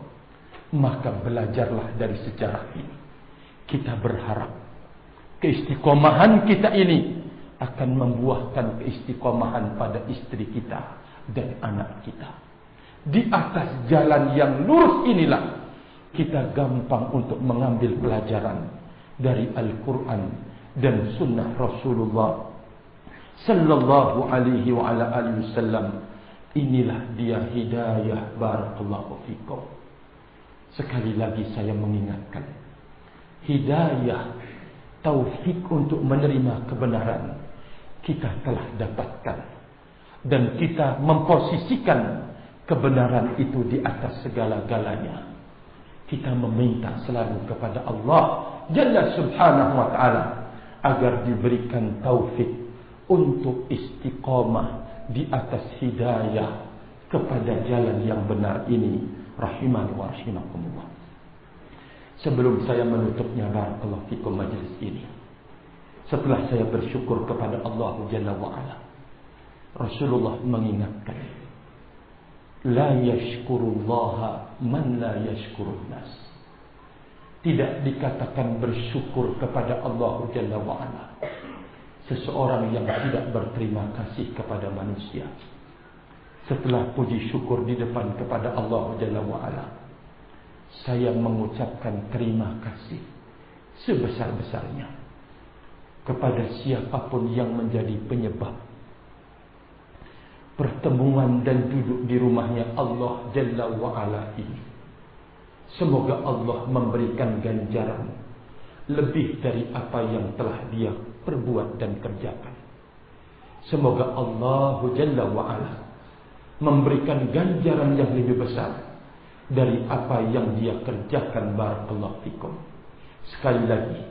Maka belajarlah dari sejarah ini. Kita berharap keistiqomahan kita ini akan membuahkan keistiqomahan pada istri kita dan anak kita. Di atas jalan yang lurus inilah kita gampang untuk mengambil pelajaran dari Al-Quran dan Sunnah Rasulullah Sallallahu alaihi wa ala alihi wasallam. Inilah dia hidayah, barakallahu fikum. Sekali lagi saya mengingatkan, hidayah, taufik untuk menerima kebenaran kita telah dapatkan, dan kita memposisikan kebenaran itu di atas segala-galanya. Kita meminta selalu kepada Allah Jalla Subhanahu wa ta'ala agar diberikan taufik untuk istiqamah di atas hidayah kepada jalan yang benar ini, rahimani wa rahimakumullah. Sebelum saya menutupnya, barakallahu fikum, majlis ini, setelah saya bersyukur kepada Allah Jalla wa ala, Rasulullah mengingatkan, la yashkurullaha man la yashkurun nas. Tidak dikatakan bersyukur kepada Allah Jalla wa ala seseorang yang tidak berterima kasih kepada manusia. Setelah puji syukur di depan kepada Allah Jalla wa ala, saya mengucapkan terima kasih sebesar-besarnya kepada siapapun yang menjadi penyebab pertemuan dan duduk di rumahnya Allah Jalla wa ala ini. Semoga Allah memberikan ganjaran lebih dari apa yang telah dia perbuat dan kerjakan. Semoga Allah Jalla wa ala memberikan ganjaran yang lebih besar dari apa yang dia kerjakan, barakallahu fikum. Sekali lagi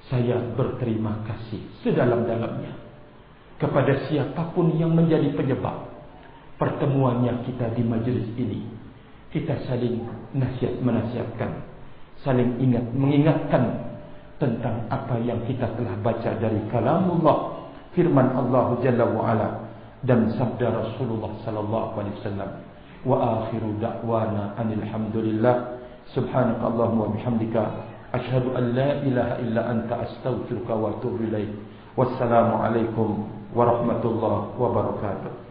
saya berterima kasih sedalam-dalamnya kepada siapapun yang menjadi penyebab pertemuannya kita di majlis ini. Kita saling menasihatkan, saling mengingatkan tentang apa yang kita telah baca dari kalamullah, firman Allah Jalla wa ala, dan sabda Rasulullah sallallahu alaihi wasallam. Wa akhiru da'wana anil hamdulillah, subhanakallahumma wa bihamdika, asyhadu an la ilaha illa anta, astaghfiruka wa atubu ilaik. Wassalamu alaikum warahmatullahi wabarakatuh.